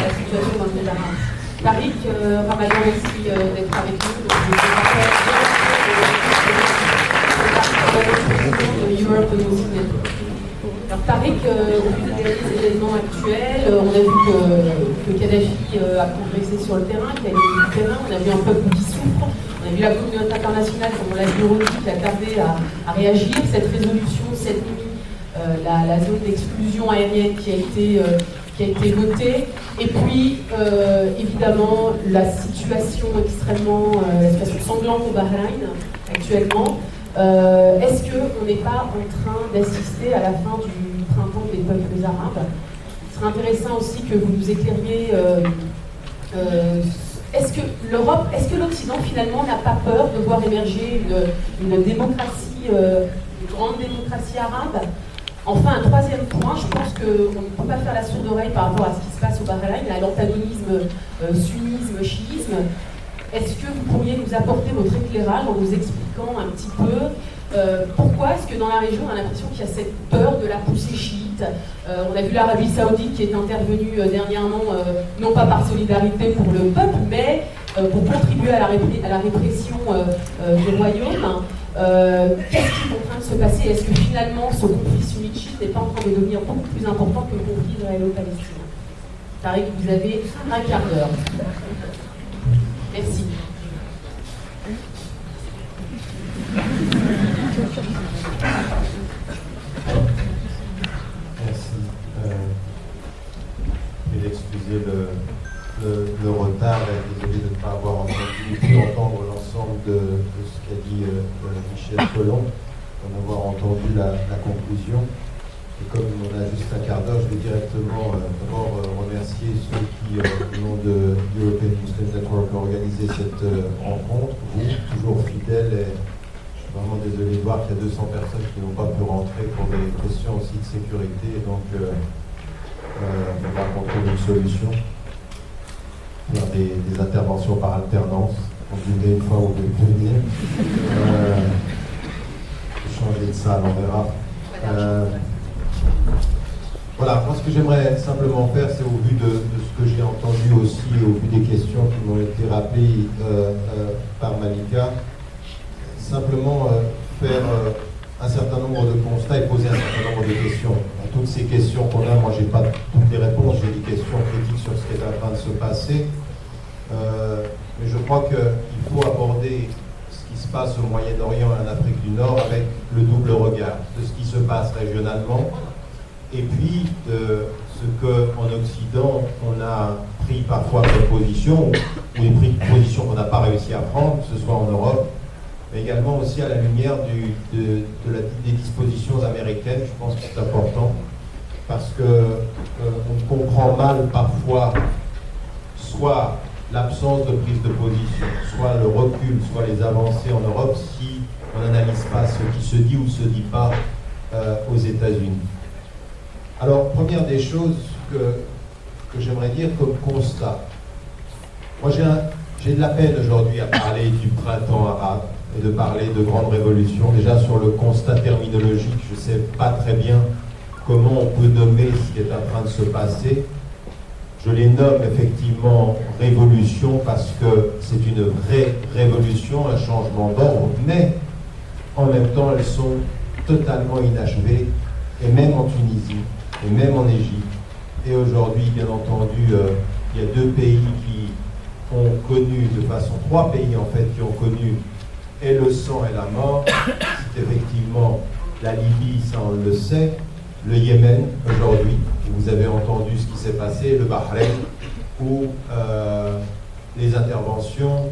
La situation dans le Méditerranée. Tariq Ramadan, merci d'être avec nous. Donc, je vous rappelle de Europe Muslim Network. Alors Tariq, au vu des événements actuels, on a vu que Kadhafi a progressé sur le terrain, qu'il a gagné du terrain, on a vu un peuple qui souffre, on a vu la communauté internationale, comme on l'a vu aujourd'hui, qui a tardé à réagir. Cette résolution, cette nuit, la zone d'exclusion aérienne qui a été votée, et puis évidemment la situation la situation sanglante au Bahreïn actuellement. Est-ce qu'on n'est pas en train d'assister à la fin du printemps des peuples arabes? Ce serait intéressant aussi que vous nous éclairiez. Est-ce que l'Occident finalement n'a pas peur de voir émerger une démocratie, une grande démocratie arabe? Enfin, un troisième point, je pense qu'on ne peut pas faire la sourde oreille par rapport à ce qui se passe au Bahreïn, à l'antagonisme sunnisme, chiisme. Est-ce que vous pourriez nous apporter votre éclairage en nous expliquant un petit peu Pourquoi est-ce que dans la région, on a l'impression qu'il y a cette peur de la poussée chiite? On a vu l'Arabie Saoudite qui est intervenue dernièrement, non pas par solidarité pour le peuple, mais pour contribuer à la répression du royaume. Qu'est-ce qui est en train de se passer? Est-ce que finalement ce conflit sunnite-chiite n'est pas en train de devenir beaucoup plus important que le conflit israélo-palestinien? Tariq, vous avez un quart d'heure. Merci. Merci. Et d'excuser le retard et désolé de ne pas avoir pu entendre l'ensemble de ce qu'a dit Michel Colomb, d'en avoir entendu la conclusion. Et comme on a juste un quart d'heure, je vais directement d'abord remercier ceux qui, au nom de European Muslim Network, ont organisé cette rencontre. Vous, toujours fidèles, et je suis vraiment désolé de voir qu'il y a 200 personnes qui n'ont pas pu rentrer pour des questions aussi de sécurité. Et donc, on va trouver une solution. Faire des interventions par alternance. On venez une fois, vous pouvez venir. Changer de salle, on verra. Voilà, moi ce que j'aimerais simplement faire, c'est au vu de ce que j'ai entendu aussi, au vu des questions qui m'ont été rappelées par Malika, simplement faire un certain nombre de constats et poser un certain nombre de questions. À toutes ces questions qu'on a, moi j'ai pas toutes les réponses, j'ai des questions critiques sur ce qui est en train de se passer, mais je crois qu'il faut aborder ce qui se passe au Moyen-Orient et en Afrique du Nord avec le double regard de ce qui se passe régionalement, et puis de ce qu'en Occident, on a pris parfois comme position, ou des positions qu'on n'a pas réussi à prendre, que ce soit en Europe, mais également aussi à la lumière des dispositions américaines. Je pense que c'est important, parce qu'on comprend mal parfois soit l'absence de prise de position, soit le recul, soit les avancées en Europe, si on n'analyse pas ce qui se dit ou se dit pas aux États-Unis. Alors, première des choses que j'aimerais dire comme constat. Moi, j'ai de la peine aujourd'hui à parler du printemps arabe et de parler de grande révolution. Déjà, sur le constat terminologique, je ne sais pas très bien comment on peut nommer ce qui est en train de se passer. Je les nomme effectivement révolution parce que c'est une vraie révolution, un changement d'ordre, mais en même temps, elles sont totalement inachevées, et même en Tunisie, et même en Égypte. Et aujourd'hui, bien entendu, il y a deux pays qui ont connu de façon, trois pays en fait, qui ont connu et le sang et la mort. C'est effectivement la Libye, ça on le sait, le Yémen aujourd'hui, vous avez entendu ce qui s'est passé, le Bahreïn, où les interventions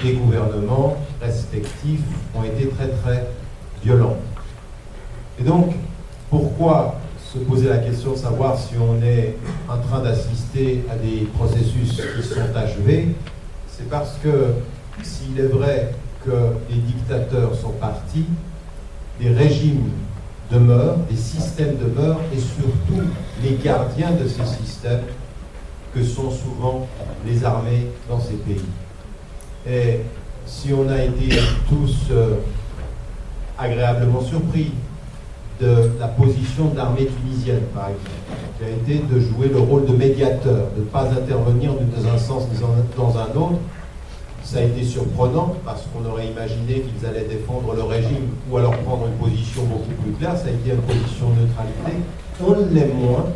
des gouvernements respectifs ont été très très violentes. Et donc, pourquoi se poser la question de savoir si on est en train d'assister à des processus qui sont achevés? C'est parce que s'il est vrai que les dictateurs sont partis, des régimes demeurent, des systèmes demeurent, et surtout les gardiens de ces systèmes que sont souvent les armées dans ces pays. Et si on a été tous agréablement surpris de la position de l'armée tunisienne, par exemple, qui a été de jouer le rôle de médiateur, de ne pas intervenir dans un sens ni dans un autre. Ça a été surprenant parce qu'on aurait imaginé qu'ils allaient défendre le régime ou alors prendre une position beaucoup plus claire. Ça a été une position de neutralité. On l'est moins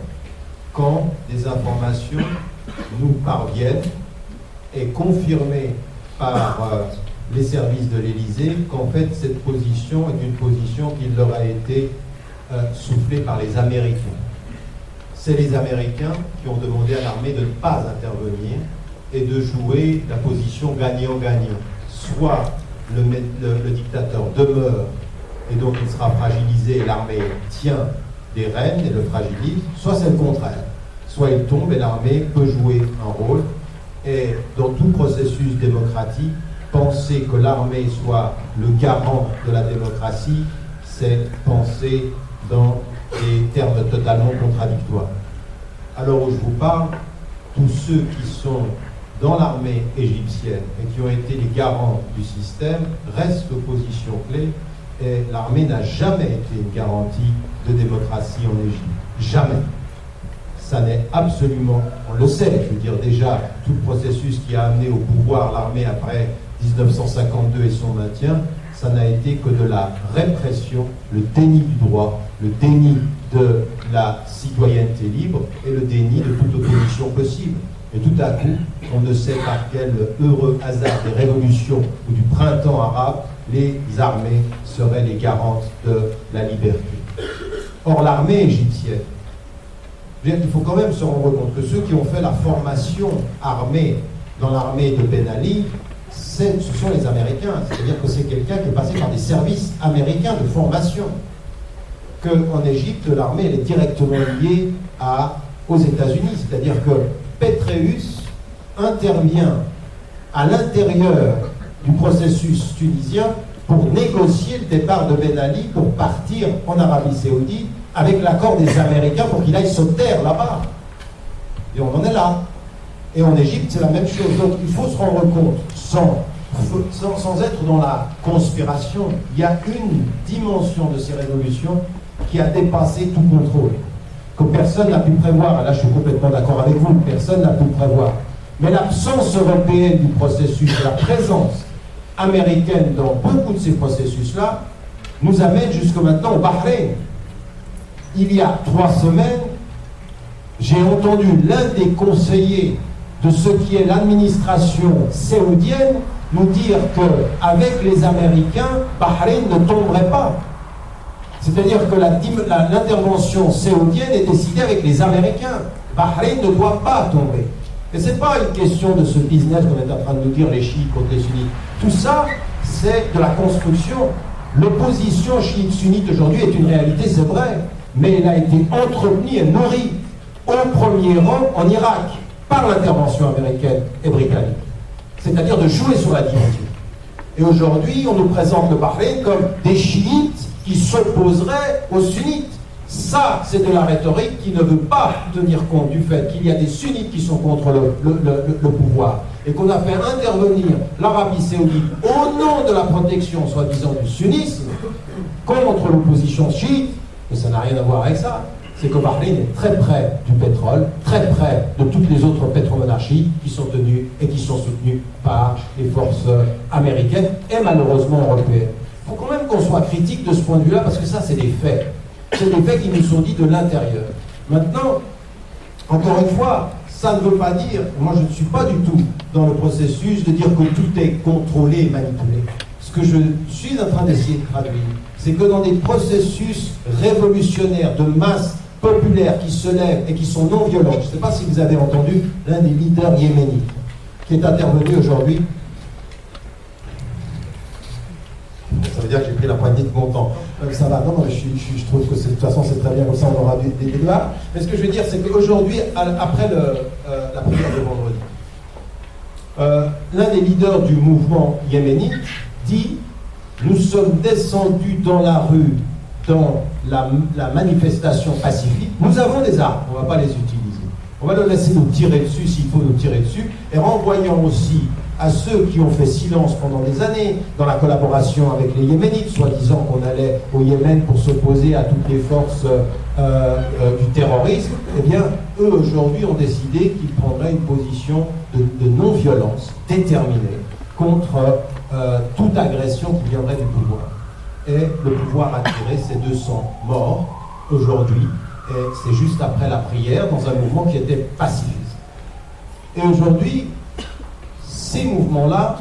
quand des informations nous parviennent et confirmées par les services de l'Élysée qu'en fait cette position est une position qui leur a été soufflée par les Américains. C'est les Américains qui ont demandé à l'armée de ne pas intervenir et de jouer la position gagnant-gagnant. Soit le dictateur demeure et donc il sera fragilisé et l'armée tient des rênes et le fragilise, soit c'est le contraire. Soit il tombe et l'armée peut jouer un rôle. Et dans tout processus démocratique, penser que l'armée soit le garant de la démocratie, c'est penser dans des termes totalement contradictoires. Alors où je vous parle, tous ceux qui sont dans l'armée égyptienne et qui ont été les garants du système restent l'opposition clé. Et l'armée n'a jamais été une garantie de démocratie en Égypte. Jamais. Ça n'est absolument, on le sait, je veux dire déjà, tout le processus qui a amené au pouvoir l'armée après 1952 et son maintien, ça n'a été que de la répression, le déni du droit, le déni de la citoyenneté libre et le déni de toute opposition possible. Et tout à coup, on ne sait par quel heureux hasard des révolutions ou du printemps arabe, les armées seraient les garantes de la liberté. Or, l'armée égyptienne, il faut quand même se rendre compte que ceux qui ont fait la formation armée dans l'armée de Ben Ali, ce sont les Américains. C'est-à-dire que c'est quelqu'un qui est passé par des services américains de formation. Qu'en Égypte, l'armée elle est directement liée aux États-Unis. C'est-à-dire que Pétréus intervient à l'intérieur du processus tunisien pour négocier le départ de Ben Ali pour partir en Arabie Saoudite avec l'accord des Américains pour qu'il aille se taire là-bas. Et on en est là. Et en Égypte, c'est la même chose. Donc il faut se rendre compte, sans être dans la conspiration, il y a une dimension de ces révolutions qui a dépassé tout contrôle, que personne n'a pu prévoir. Là, je suis complètement d'accord avec vous, personne n'a pu prévoir. Mais l'absence européenne du processus, la présence américaine dans beaucoup de ces processus-là, nous amène jusque maintenant au Bahreïn. Il y a 3 semaines, j'ai entendu l'un des conseillers de ce qui est l'administration saoudienne nous dire qu'avec les Américains, Bahreïn ne tomberait pas. C'est-à-dire que l'intervention saoudienne est décidée avec les Américains. Bahreïn ne doit pas tomber. Et ce n'est pas une question de ce business qu'on est en train de nous dire, les chiites contre les sunnites. Tout ça, c'est de la construction. L'opposition chiite-sunnite aujourd'hui est une réalité, c'est vrai, mais elle a été entretenue et nourrie au premier rang en Irak par l'intervention américaine et britannique. C'est-à-dire de jouer sur la division. Et aujourd'hui, on nous présente le Bahreïn comme des chiites qui s'opposeraient aux sunnites. Ça, c'est de la rhétorique qui ne veut pas tenir compte du fait qu'il y a des sunnites qui sont contre le pouvoir et qu'on a fait intervenir l'Arabie Saoudite au nom de la protection, soi-disant, du sunnisme contre l'opposition chiite, mais ça n'a rien à voir avec ça. C'est que Bahreïn est très près du pétrole, très près de toutes les autres pétromonarchies qui sont tenues et qui sont soutenues par les forces américaines et malheureusement européennes. Il faut quand même qu'on soit critique de ce point de vue-là parce que ça, c'est des faits. C'est des faits qui nous sont dits de l'intérieur. Maintenant, encore une fois, ça ne veut pas dire, moi je ne suis pas du tout dans le processus de dire que tout est contrôlé et manipulé. Ce que je suis en train d'essayer de traduire, c'est que dans des processus révolutionnaires de masse populaire qui se lèvent et qui sont non violents, je ne sais pas si vous avez entendu l'un des leaders yéménites qui est intervenu aujourd'hui. Ça veut dire que j'ai pris la poignée de mon temps. Ça va, non, je trouve que de toute façon c'est très bien, comme ça on aura des débats. Mais ce que je veux dire, c'est qu'aujourd'hui, après la prière de vendredi, l'un des leaders du mouvement yéménite dit « Nous sommes descendus dans la rue, dans la manifestation pacifique, nous avons des armes, on ne va pas les utiliser. On va leur laisser nous tirer dessus s'il faut nous tirer dessus, et renvoyant aussi à ceux qui ont fait silence pendant des années dans la collaboration avec les Yéménites, soi-disant qu'on allait au Yémen pour s'opposer à toutes les forces du terrorisme, eh bien, eux aujourd'hui ont décidé qu'ils prendraient une position de non-violence déterminée contre toute agression qui viendrait du pouvoir. Et le pouvoir a tiré ses 200 morts aujourd'hui, et c'est juste après la prière dans un mouvement qui était pacifiste. Et aujourd'hui, ces mouvements-là,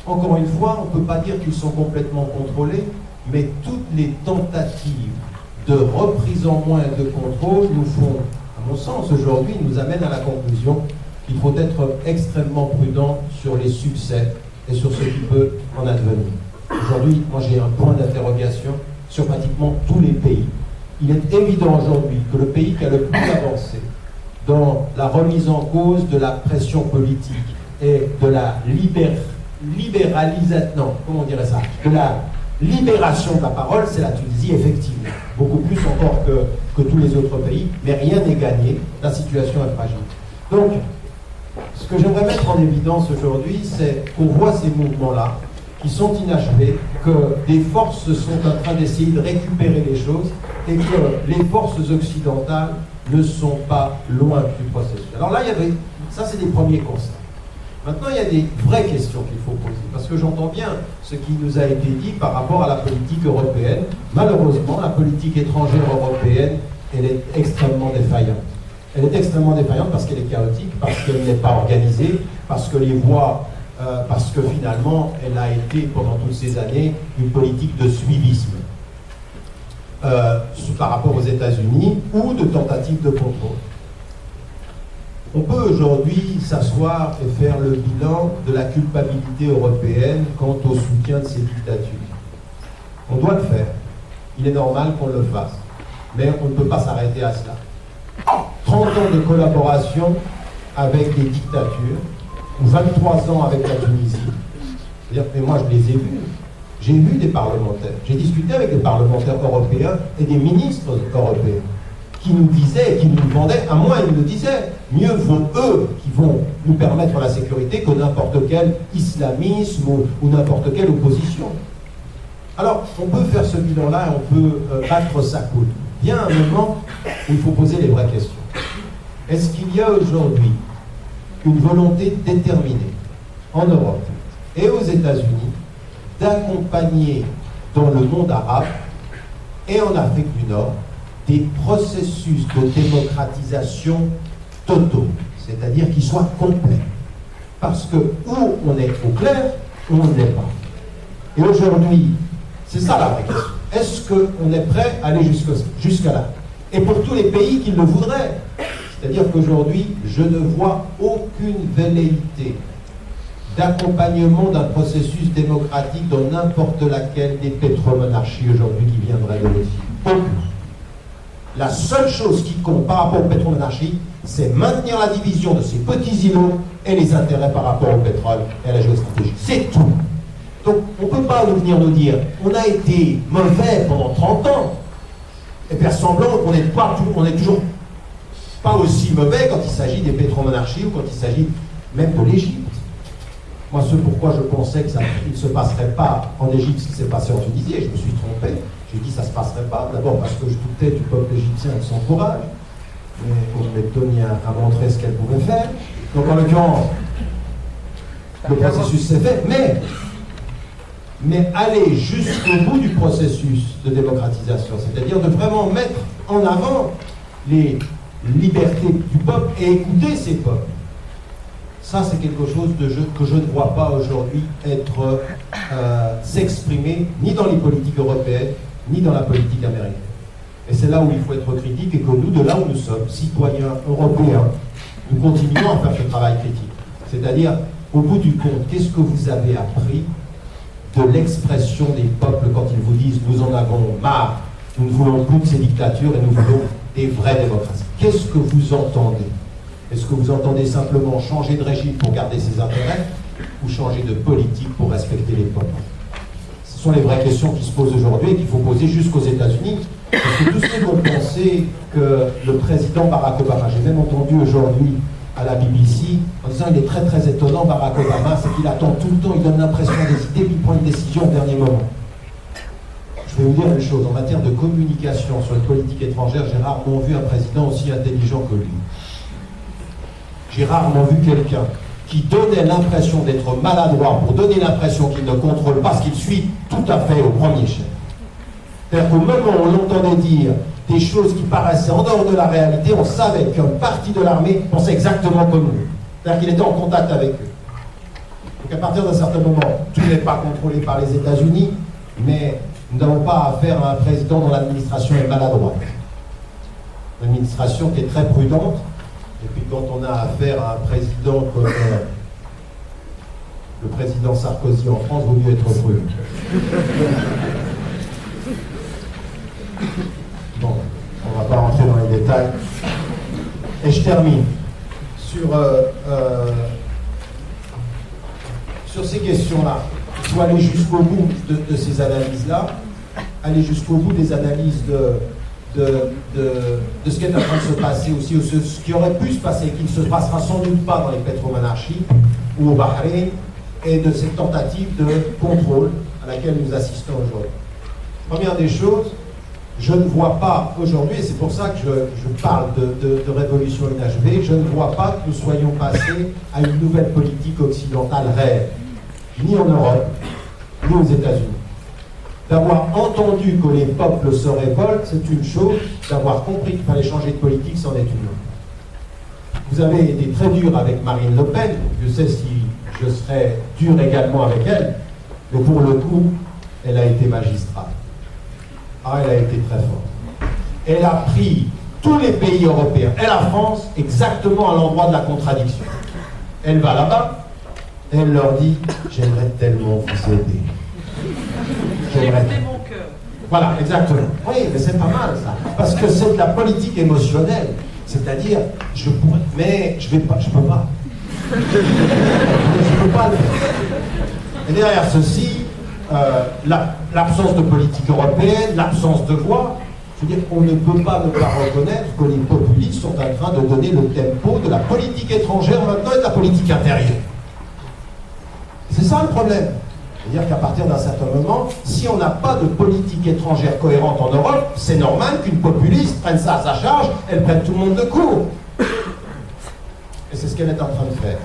encore une fois, on ne peut pas dire qu'ils sont complètement contrôlés, mais toutes les tentatives de reprise en main et de contrôle nous font, à mon sens, aujourd'hui, nous amènent à la conclusion qu'il faut être extrêmement prudent sur les succès et sur ce qui peut en advenir. Aujourd'hui, moi j'ai un point d'interrogation sur pratiquement tous les pays. Il est évident aujourd'hui que le pays qui a le plus avancé dans la remise en cause de la pression politique et de la libération de la parole, c'est la Tunisie, effectivement. Beaucoup plus encore que tous les autres pays, mais rien n'est gagné, la situation est fragile. Donc, Ce que j'aimerais mettre en évidence aujourd'hui, c'est qu'on voit ces mouvements-là qui sont inachevés, que des forces sont en train d'essayer de récupérer les choses et que les forces occidentales ne sont pas loin du processus. Alors là, ça c'est des premiers constats. Maintenant, il y a des vraies questions qu'il faut poser, parce que j'entends bien ce qui nous a été dit par rapport à la politique européenne. Malheureusement, la politique étrangère européenne, elle est extrêmement défaillante. Elle est extrêmement défaillante parce qu'elle est chaotique, parce qu'elle n'est pas organisée, parce que parce que finalement, elle a été pendant toutes ces années une politique de suivisme par rapport aux États-Unis ou de tentative de contrôle. On peut aujourd'hui s'asseoir et faire le bilan de la culpabilité européenne quant au soutien de ces dictatures. On doit le faire. Il est normal qu'on le fasse. Mais on ne peut pas s'arrêter à cela. 30 ans de collaboration avec des dictatures, ou 23 ans avec la Tunisie. C'est-à-dire que moi je les ai vus. J'ai vu des parlementaires. J'ai discuté avec des parlementaires européens et des ministres européens qui nous disaient, qui nous demandaient, à moi ils me disaient, mieux vaut eux qui vont nous permettre la sécurité que n'importe quel islamisme ou n'importe quelle opposition. Alors, on peut faire ce bilan-là et on peut battre sa coule. Il y a un moment où il faut poser les vraies questions. Est-ce qu'il y a aujourd'hui une volonté déterminée en Europe et aux États-Unis d'accompagner dans le monde arabe et en Afrique du Nord des processus de démocratisation totaux, c'est-à-dire qui soient complets. Parce que où on est au clair, ou on ne l'est pas. Et aujourd'hui, c'est ça la vraie question. Est-ce qu'on est prêt à aller jusqu'à là? Et pour tous les pays qui le voudraient. C'est-à-dire qu'aujourd'hui, je ne vois aucune velléité d'accompagnement d'un processus démocratique dans n'importe laquelle des pétromonarchies aujourd'hui qui viendraient de Russie. Aucune. La seule chose qui compte par rapport aux pétromonarchies, c'est maintenir la division de ces petits îlots et les intérêts par rapport au pétrole et à la géostratégie. C'est tout. Donc, on ne peut pas venir nous dire on a été mauvais pendant 30 ans et faire semblant qu'on n'est toujours pas aussi mauvais quand il s'agit des pétromonarchies ou quand il s'agit même de l'Égypte. Moi, ce pourquoi je pensais qu'il ne se passerait pas en Égypte ce qui s'est passé en Tunisie, et je me suis trompé. J'ai dit que ça ne se passerait pas, d'abord parce que je doutais du peuple égyptien et de son courage. Mais Tony a montré ce qu'elle pouvait faire. Donc en l'occurrence, le processus s'est fait, mais aller jusqu'au bout du processus de démocratisation, c'est-à-dire de vraiment mettre en avant les libertés du peuple et écouter ces peuples. Ça, c'est quelque chose que je ne vois pas aujourd'hui s'exprimer ni dans les politiques européennes, ni dans la politique américaine. Et c'est là où il faut être critique et que nous, de là où nous sommes, citoyens européens, nous continuons à faire ce travail critique. C'est-à-dire, au bout du compte, qu'est-ce que vous avez appris de l'expression des peuples quand ils vous disent « nous en avons marre, nous ne voulons plus de ces dictatures et nous voulons des vraies démocraties ». Qu'est-ce que vous entendez? Est-ce que vous entendez simplement changer de régime pour garder ses intérêts ou changer de politique pour respecter les peuples? Ce sont les vraies questions qui se posent aujourd'hui et qu'il faut poser jusqu'aux États-Unis. Parce que tous ceux qui ont pensé que le président Barack Obama, j'ai même entendu aujourd'hui à la BBC, en disant il est très très étonnant Barack Obama, c'est qu'il attend tout le temps, il donne l'impression des idées, puis il prend une décision au dernier moment. Je vais vous dire une chose, en matière de communication sur les politiques étrangères, j'ai rarement vu un président aussi intelligent que lui. J'ai rarement vu quelqu'un qui donnait l'impression d'être maladroit pour donner l'impression qu'il ne contrôle pas ce qu'il suit tout à fait au premier chef. C'est-à-dire qu'au moment où on l'entendait dire des choses qui paraissaient en dehors de la réalité, on savait qu'un parti de l'armée pensait exactement comme nous. C'est-à-dire qu'il était en contact avec eux. Donc à partir d'un certain moment, tout n'est pas contrôlé par les États-Unis, mais nous n'avons pas affaire à un président dont l'administration est maladroite. Une administration qui est très prudente, et puis quand on a affaire à un président comme le président Sarkozy en France, il vaut mieux être prudent. Bon, on ne va pas rentrer dans les détails. Et je termine sur ces questions-là. Il faut aller jusqu'au bout de ces analyses-là, aller jusqu'au bout des analyses de ce qui est en train de se passer aussi, ou ce qui aurait pu se passer, qui ne se passera sans doute pas dans les pétromonarchies ou au Bahreïn, et de cette tentative de contrôle à laquelle nous assistons aujourd'hui. Première des choses, je ne vois pas aujourd'hui, et c'est pour ça que je parle de révolution inachevée, je ne vois pas que nous soyons passés à une nouvelle politique occidentale réelle, ni en Europe, ni aux États-Unis. D'avoir entendu que les peuples se révoltent, c'est une chose, d'avoir compris qu'il fallait changer de politique, c'en est une autre. Vous avez été très dur avec Marine Le Pen, je sais si je serai dur également avec elle, mais pour le coup, elle a été magistrate. Ah, elle a été très forte. Elle a pris tous les pays européens et la France exactement à l'endroit de la contradiction. Elle va là-bas, et elle leur dit « J'aimerais tellement vous aider. » J'ai écouté mon cœur. Voilà, exactement. Oui, mais c'est pas mal ça, parce que c'est de la politique émotionnelle. C'est-à-dire, je pourrais, mais je peux pas. Je peux pas le faire. Et derrière ceci, l'absence de politique européenne, l'absence de voix, je veux dire, on ne peut pas ne pas reconnaître que les populistes sont en train de donner le tempo de la politique étrangère maintenant et de la politique intérieure. C'est ça le problème. C'est-à-dire qu'à partir d'un certain moment, si on n'a pas de politique étrangère cohérente en Europe, c'est normal qu'une populiste prenne ça à sa charge, elle prenne tout le monde de court. Et c'est ce qu'elle est en train de faire.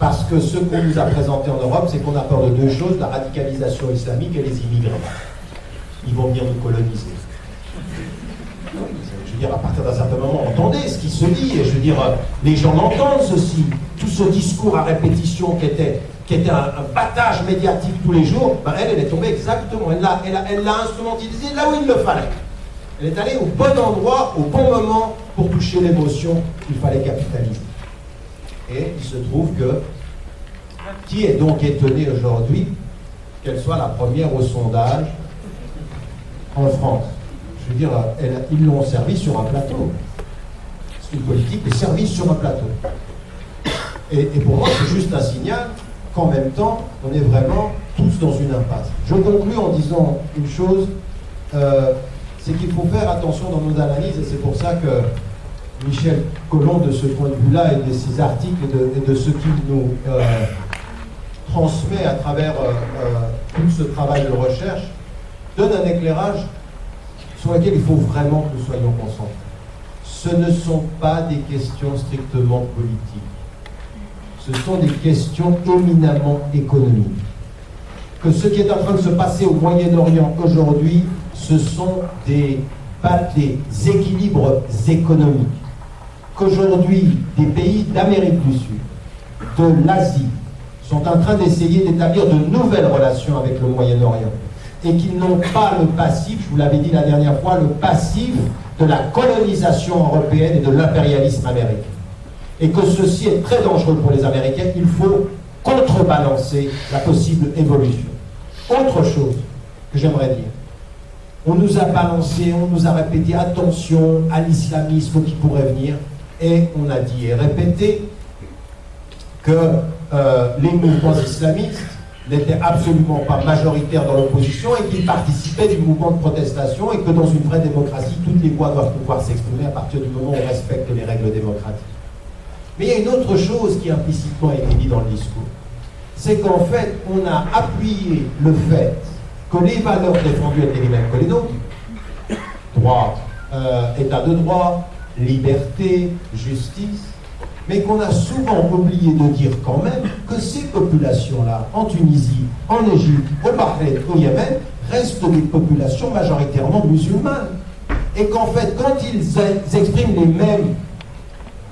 Parce que ce qu'on nous a présenté en Europe, c'est qu'on a peur de deux choses, la radicalisation islamique et les immigrés. Ils vont venir nous coloniser. Je veux dire, à partir d'un certain moment, entendez ce qui se dit, et je veux dire, les gens l'entendent ceci. Tout ce discours à répétition qui était un battage médiatique tous les jours, ben elle est tombée exactement, elle l'a instrumentalisé là où il le fallait. Elle est allée au bon endroit, au bon moment, pour toucher l'émotion qu'il fallait capitaliser. Et il se trouve que, qui est donc étonné aujourd'hui qu'elle soit la première au sondage en France? Je veux dire, ils l'ont servi sur un plateau. C'est une politique, mais servie sur un plateau. Et pour moi, c'est juste un signal qu'en même temps, on est vraiment tous dans une impasse. Je conclus en disant une chose, c'est qu'il faut faire attention dans nos analyses, et c'est pour ça que Michel Collomb, de ce point de vue-là, et de ses articles, et de ce qu'il nous transmet à travers tout ce travail de recherche, donne un éclairage sur lequel il faut vraiment que nous soyons concentrés. Ce ne sont pas des questions strictement politiques. Ce sont des questions éminemment économiques. Que ce qui est en train de se passer au Moyen-Orient aujourd'hui, ce sont des équilibres économiques. Qu'aujourd'hui, des pays d'Amérique du Sud, de l'Asie, sont en train d'essayer d'établir de nouvelles relations avec le Moyen-Orient. Et qu'ils n'ont pas le passif, je vous l'avais dit la dernière fois, le passif de la colonisation européenne et de l'impérialisme américain. Et que ceci est très dangereux pour les Américains, il faut contrebalancer la possible évolution. Autre chose que j'aimerais dire, on nous a balancé, on nous a répété attention à l'islamisme qui pourrait venir, et on a dit et répété que les mouvements islamistes n'étaient absolument pas majoritaires dans l'opposition et qu'ils participaient du mouvement de protestation et que dans une vraie démocratie, toutes les voix doivent pouvoir s'exprimer à partir du moment où on respecte les règles démocratiques. Mais il y a une autre chose qui implicitement a été dit dans le discours, c'est qu'en fait, on a appuyé le fait que les valeurs défendues étaient les mêmes que les nôtres, droit, état de droit, liberté, justice, mais qu'on a souvent oublié de dire quand même que ces populations-là, en Tunisie, en Égypte, au Bahreïn, au Yémen, restent des populations majoritairement musulmanes. Et qu'en fait, quand ils expriment les mêmes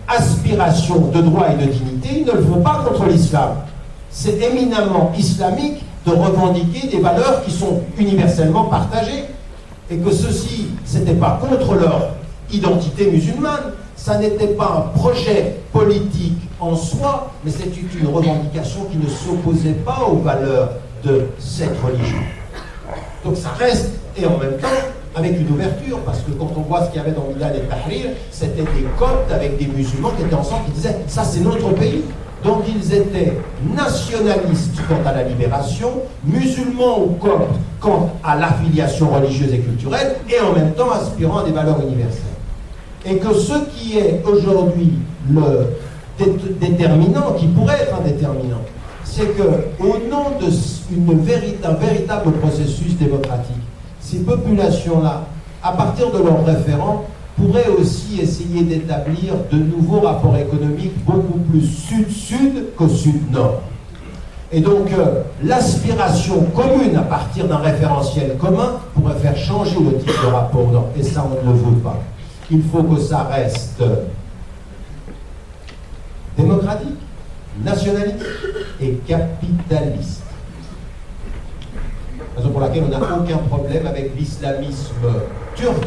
aspirations de droit et de dignité, ils ne le font pas contre l'islam. C'est éminemment islamique de revendiquer des valeurs qui sont universellement partagées. Et que ceci, ce n'était pas contre leur identité musulmane, ça n'était pas un projet politique en soi, mais c'était une revendication qui ne s'opposait pas aux valeurs de cette religion. Donc ça reste, et en même temps, avec une ouverture, parce que quand on voit ce qu'il y avait dans Bilal et Tahrir, c'était des Coptes avec des musulmans qui étaient ensemble, qui disaient « ça c'est notre pays ». Donc ils étaient nationalistes quant à la libération, musulmans ou coptes quant à l'affiliation religieuse et culturelle, et en même temps aspirant à des valeurs universelles. Et que ce qui est aujourd'hui le déterminant, qui pourrait être un déterminant, c'est qu'au nom d'un véritable processus démocratique, ces populations-là, à partir de leurs référents, pourraient aussi essayer d'établir de nouveaux rapports économiques beaucoup plus sud-sud qu'au sud-nord. Et donc, l'aspiration commune à partir d'un référentiel commun pourrait faire changer le type de rapport. Et ça, on ne le veut pas. Il faut que ça reste démocratique, nationaliste et capitaliste. Raison pour laquelle on n'a aucun problème avec l'islamisme turc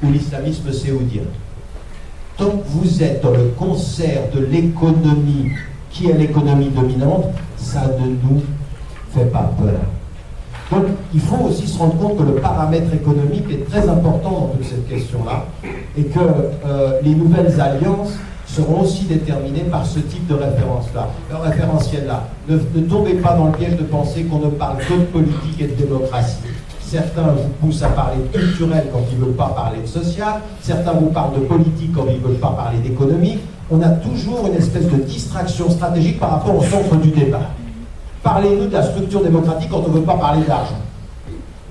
ou l'islamisme séoudien. Tant que vous êtes dans le concert de l'économie qui est l'économie dominante, ça ne nous fait pas peur. Donc il faut aussi se rendre compte que le paramètre économique est très important dans toute cette question-là et que les nouvelles alliances seront aussi déterminées par ce type de référentiel-là. Ne tombez pas dans le piège de penser qu'on ne parle que de politique et de démocratie. Certains vous poussent à parler de culturel quand ils ne veulent pas parler de social, certains vous parlent de politique quand ils ne veulent pas parler d'économie. On a toujours une espèce de distraction stratégique par rapport au centre du débat. Parlez-nous de la structure démocratique quand on ne veut pas parler d'argent.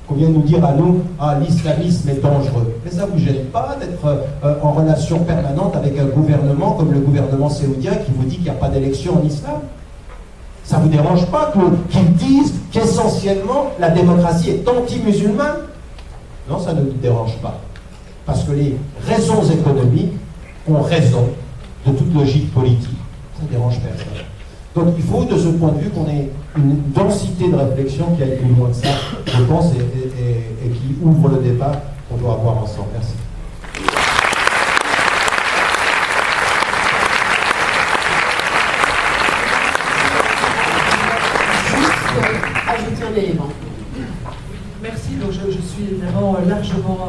Qu'on vient nous dire à nous, l'islamisme est dangereux. Mais ça ne vous gêne pas d'être en relation permanente avec un gouvernement comme le gouvernement séoudien qui vous dit qu'il n'y a pas d'élection en islam? Ça ne vous dérange pas qu'ils disent qu'essentiellement la démocratie est anti-musulmane? Non, ça ne nous dérange pas. Parce que les raisons économiques ont raison de toute logique politique. Ça ne dérange personne. Donc il faut de ce point de vue qu'on ait une densité de réflexion qui aille plus loin que ça, je pense, et qui ouvre le débat qu'on doit avoir ensemble. Merci. Ajouter un élément. Merci, donc je suis évidemment largement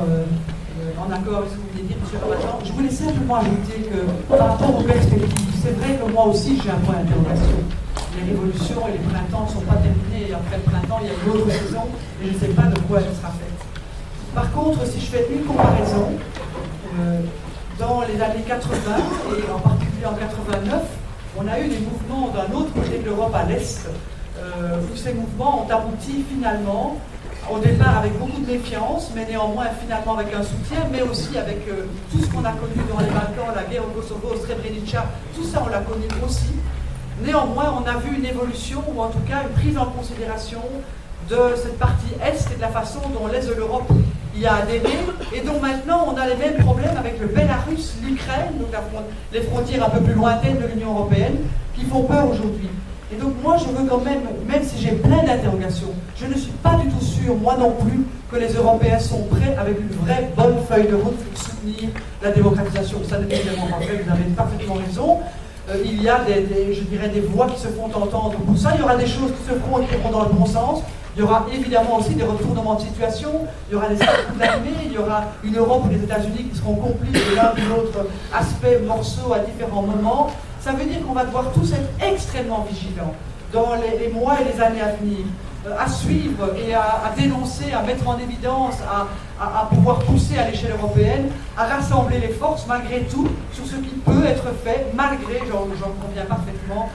en accord avec ce que vous venez de dire, M. Rabajan. Je voulais simplement ajouter que par rapport aux perspectives, c'est vrai que moi aussi j'ai un point d'interrogation. Les révolutions et les printemps ne sont pas terminés, et après le printemps il y a une autre saison, et je ne sais pas de quoi elle sera faite. Par contre, si je fais une comparaison, dans les années 80, et en particulier en 89, on a eu des mouvements d'un autre côté de l'Europe à l'Est, où ces mouvements ont abouti finalement, au départ avec beaucoup de méfiance, mais néanmoins finalement avec un soutien, mais aussi avec tout ce qu'on a connu dans les Balkans, la guerre au Kosovo, au Srebrenica, tout ça on l'a connu aussi. Néanmoins, on a vu une évolution, ou en tout cas une prise en considération de cette partie Est et de la façon dont l'Est de l'Europe y a adhéré, et donc maintenant on a les mêmes problèmes avec le Bélarus, l'Ukraine, donc les frontières un peu plus lointaines de l'Union européenne, qui font peur aujourd'hui. Et donc moi je veux quand même si j'ai plein d'interrogations, je ne suis pas du tout sûr, moi non plus, que les Européens sont prêts avec une vraie bonne feuille de route pour soutenir la démocratisation. Ça n'est évidemment pas fait, vous avez parfaitement raison. Il y a je dirais des voix qui se font entendre pour ça, il y aura des choses qui se feront et qui iront dans le bon sens. Il y aura évidemment aussi des retournements de situation, il y aura des coups d'armée, il y aura une Europe ou les États-Unis qui seront complices de l'un ou l'autre aspect, morceau à différents moments. Ça veut dire qu'on va devoir tous être extrêmement vigilants dans les mois et les années à venir, à suivre et à dénoncer, à mettre en évidence, à pouvoir pousser à l'échelle européenne, à rassembler les forces malgré tout sur ce qui peut être fait, malgré, j'en conviens parfaitement,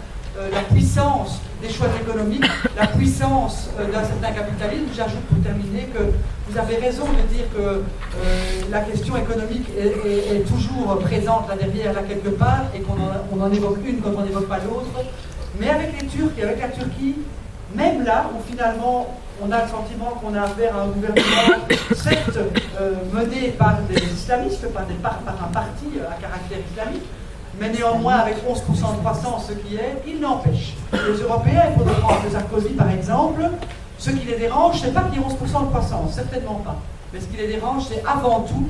la puissance des choix économiques, la puissance d'un certain capitalisme. J'ajoute pour terminer que vous avez raison de dire que la question économique est toujours présente là derrière, là quelque part, et qu'on en évoque une quand on n'évoque pas l'autre. Mais avec les Turcs et avec la Turquie, même là où finalement on a le sentiment qu'on a affaire à un gouvernement, certes mené par des islamistes, par un parti à caractère islamique, mais néanmoins avec 11% de croissance, ce qui est, il n'empêche. Les Européens, il faudrait prendre Sarkozy par exemple, ce qui les dérange, c'est pas qu'il y ait 11% de croissance, certainement pas. Mais ce qui les dérange, c'est avant tout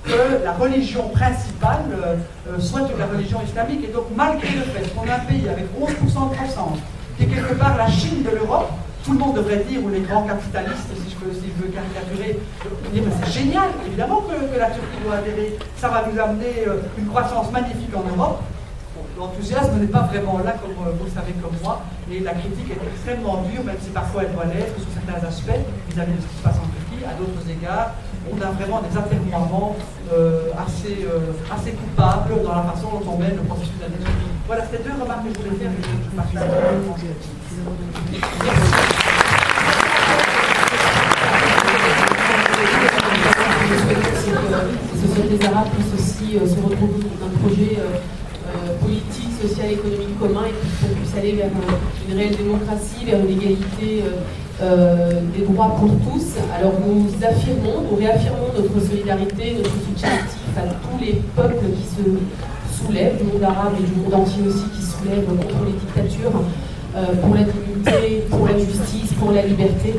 que la religion principale soit la religion islamique. Et donc, malgré le fait qu'on a un pays avec 11% de croissance, qui est quelque part la Chine de l'Europe, tout le monde devrait dire, ou les grands capitalistes, si je veux caricaturer, dire mais c'est génial, évidemment que la Turquie doit adhérer, ça va nous amener une croissance magnifique en Europe. l'enthousiasme n'est pas vraiment là, comme vous le savez comme moi, et la critique est extrêmement dure, même si parfois elle doit l'être sur certains aspects vis-à-vis de ce qui se passe en Turquie. À d'autres égards, on a vraiment des atermoiements assez coupables dans la façon dont on mène le processus d'adhésion. Voilà, c'était deux remarques que je voulais faire, mais je partage. Les sociétés arabes puissent aussi se retrouver dans un projet politique, social, économique commun et qu'on puisse aller vers une réelle démocratie, vers une égalité des droits pour tous. Alors nous réaffirmons notre solidarité, notre soutien actif à tous les peuples qui se soulèvent, du monde arabe et du monde entier aussi, qui se soulèvent contre les dictatures, pour la dignité, pour la justice, pour la liberté.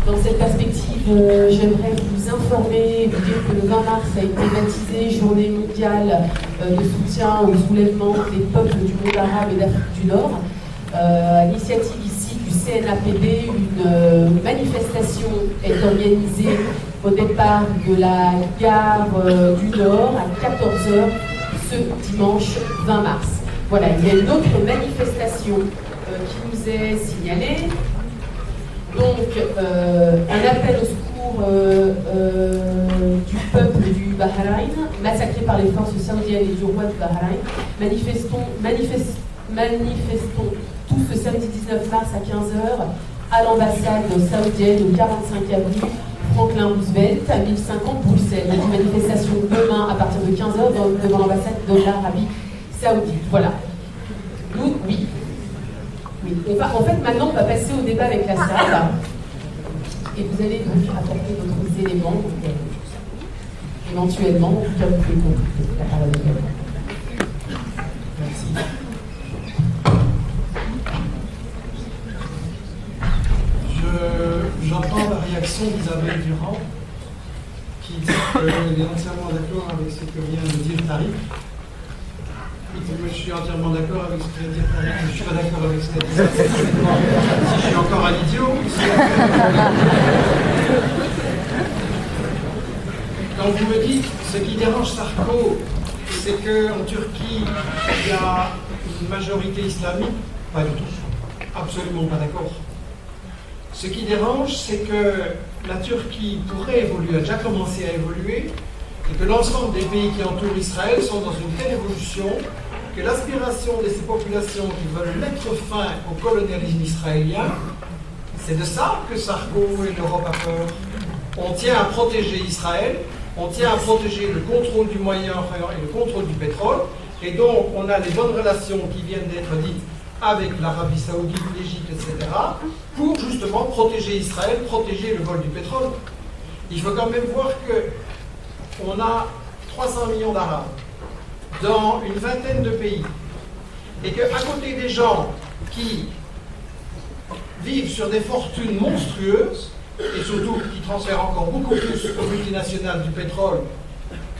Dans cette perspective, j'aimerais vous informer, vous dire que le 20 mars a été baptisé Journée mondiale de soutien au soulèvement des peuples du monde arabe et d'Afrique du Nord. À l'initiative ici du CNAPD, une manifestation est organisée au départ de la gare du Nord à 14h ce dimanche 20 mars. Voilà, il y a une autre manifestation qui nous est signalée. Donc, un appel au secours du peuple du Bahreïn, massacré par les forces saoudiennes et du roi du Bahreïn. Manifestons tous ce samedi 19 mars à 15h à l'ambassade saoudienne au 45 avenue Franklin Roosevelt à 1050 Bruxelles. Il y a une manifestation demain à partir de 15h devant l'ambassade de l'Arabie Saoudite. Voilà. Nous, oui. En fait, maintenant, on va passer au débat avec la salle. Et vous allez donc apporter d'autres éléments. Donc, éventuellement, en tout cas, vous pouvez compléter la parole. Merci. J'entends la réaction d'Isabelle Durand, qui dit qu'elle est entièrement d'accord avec ce que vient de dire Tariq. Je suis entièrement d'accord avec ce que vient de dire Tariq, mais je ne suis pas d'accord avec ce qu'a dit Sarko. Si je suis encore un idiot, donc vous me dites, ce qui dérange Sarko, c'est qu'en Turquie, il y a une majorité islamique. Pas du tout. Absolument pas d'accord. Ce qui dérange, c'est que la Turquie pourrait évoluer, a déjà commencé à évoluer, et que l'ensemble des pays qui entourent Israël sont dans une telle évolution que l'aspiration de ces populations qui veulent mettre fin au colonialisme israélien, c'est de ça que Sarko et l'Europe a peur. On tient à protéger Israël, on tient à protéger le contrôle du Moyen-Orient et le contrôle du pétrole, et donc on a les bonnes relations qui viennent d'être dites avec l'Arabie Saoudite, l'Égypte, etc., pour justement protéger Israël, protéger le vol du pétrole. Il faut quand même voir qu'on a 300 millions d'Arabes dans une vingtaine de pays, et qu'à côté des gens qui vivent sur des fortunes monstrueuses, et surtout qui transfèrent encore beaucoup plus aux multinationales du pétrole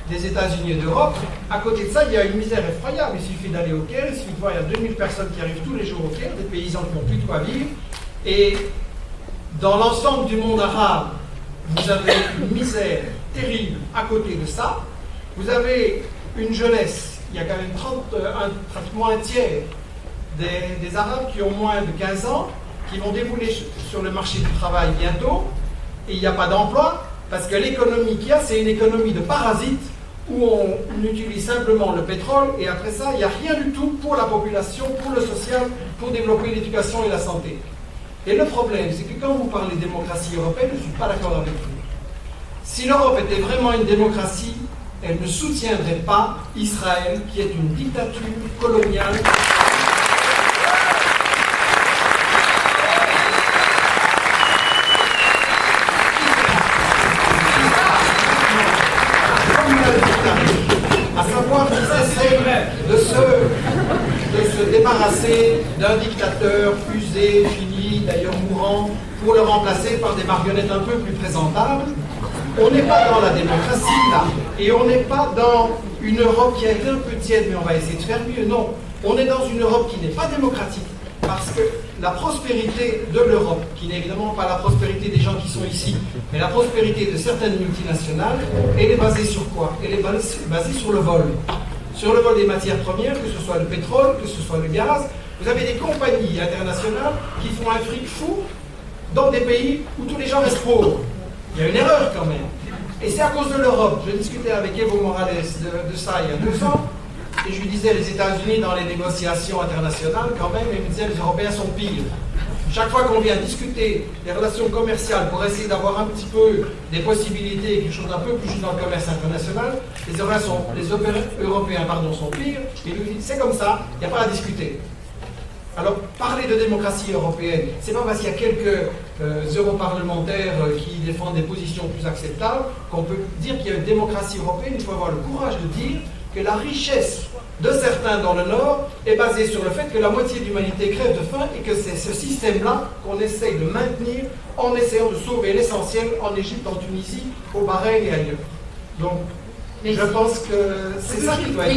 des États-Unis et d'Europe, à côté de ça, il y a une misère effroyable. Il suffit d'aller au Caire, il suffit de voir, il y a 2000 personnes qui arrivent tous les jours au Caire, des paysans qui n'ont plus de quoi vivre. Et dans l'ensemble du monde arabe, vous avez une misère terrible à côté de ça. Vous avez une jeunesse, il y a quand même pratiquement un tiers des Arabes qui ont moins de 15 ans, qui vont débouler sur le marché du travail bientôt, et il n'y a pas d'emploi, parce que l'économie qu'il y a, c'est une économie de parasites, où on utilise simplement le pétrole, et après ça, il n'y a rien du tout pour la population, pour le social, pour développer l'éducation et la santé. Et le problème, c'est que quand vous parlez de démocratie européenne, je ne suis pas d'accord avec vous. Si l'Europe était vraiment une démocratie, elle ne soutiendrait pas Israël, qui est une dictature coloniale. À savoir qu'ils essaient de se débarrasser d'un dictateur usé, fini, d'ailleurs mourant, pour le remplacer par des marionnettes un peu plus présentables. On n'est pas dans la démocratie là, et on n'est pas dans une Europe qui a été un peu tiède, mais on va essayer de faire mieux. Non, on est dans une Europe qui n'est pas démocratique, parce que la prospérité de l'Europe, qui n'est évidemment pas la prospérité des gens qui sont ici, mais la prospérité de certaines multinationales, elle est basée sur quoi? Elle est basée sur le vol. sur le vol des matières premières, que ce soit le pétrole, que ce soit le gaz. Vous avez des compagnies internationales qui font un fric fou dans des pays où tous les gens restent pauvres. Il y a une erreur quand même. Et c'est à cause de l'Europe. Je discutais avec Evo Morales de ça il y a 2 ans, et je lui disais, les États-Unis dans les négociations internationales, quand même, il me disait, les Européens sont pires. Chaque fois qu'on vient discuter des relations commerciales pour essayer d'avoir un petit peu des possibilités, quelque chose d'un peu plus juste dans le commerce international, les Européens sont pires, et il nous dit, c'est comme ça, il n'y a pas à discuter. Alors, parler de démocratie européenne, c'est pas parce qu'il y a quelques europarlementaires qui défendent des positions plus acceptables qu'on peut dire qu'il y a une démocratie européenne. Il faut avoir le courage de dire que la richesse de certains dans le Nord est basée sur le fait que la moitié de l'humanité crève de faim et que c'est ce système-là qu'on essaye de maintenir en essayant de sauver l'essentiel en Égypte, en Tunisie, au Bahreïn et ailleurs. Donc, je pense que c'est ça qui doit être.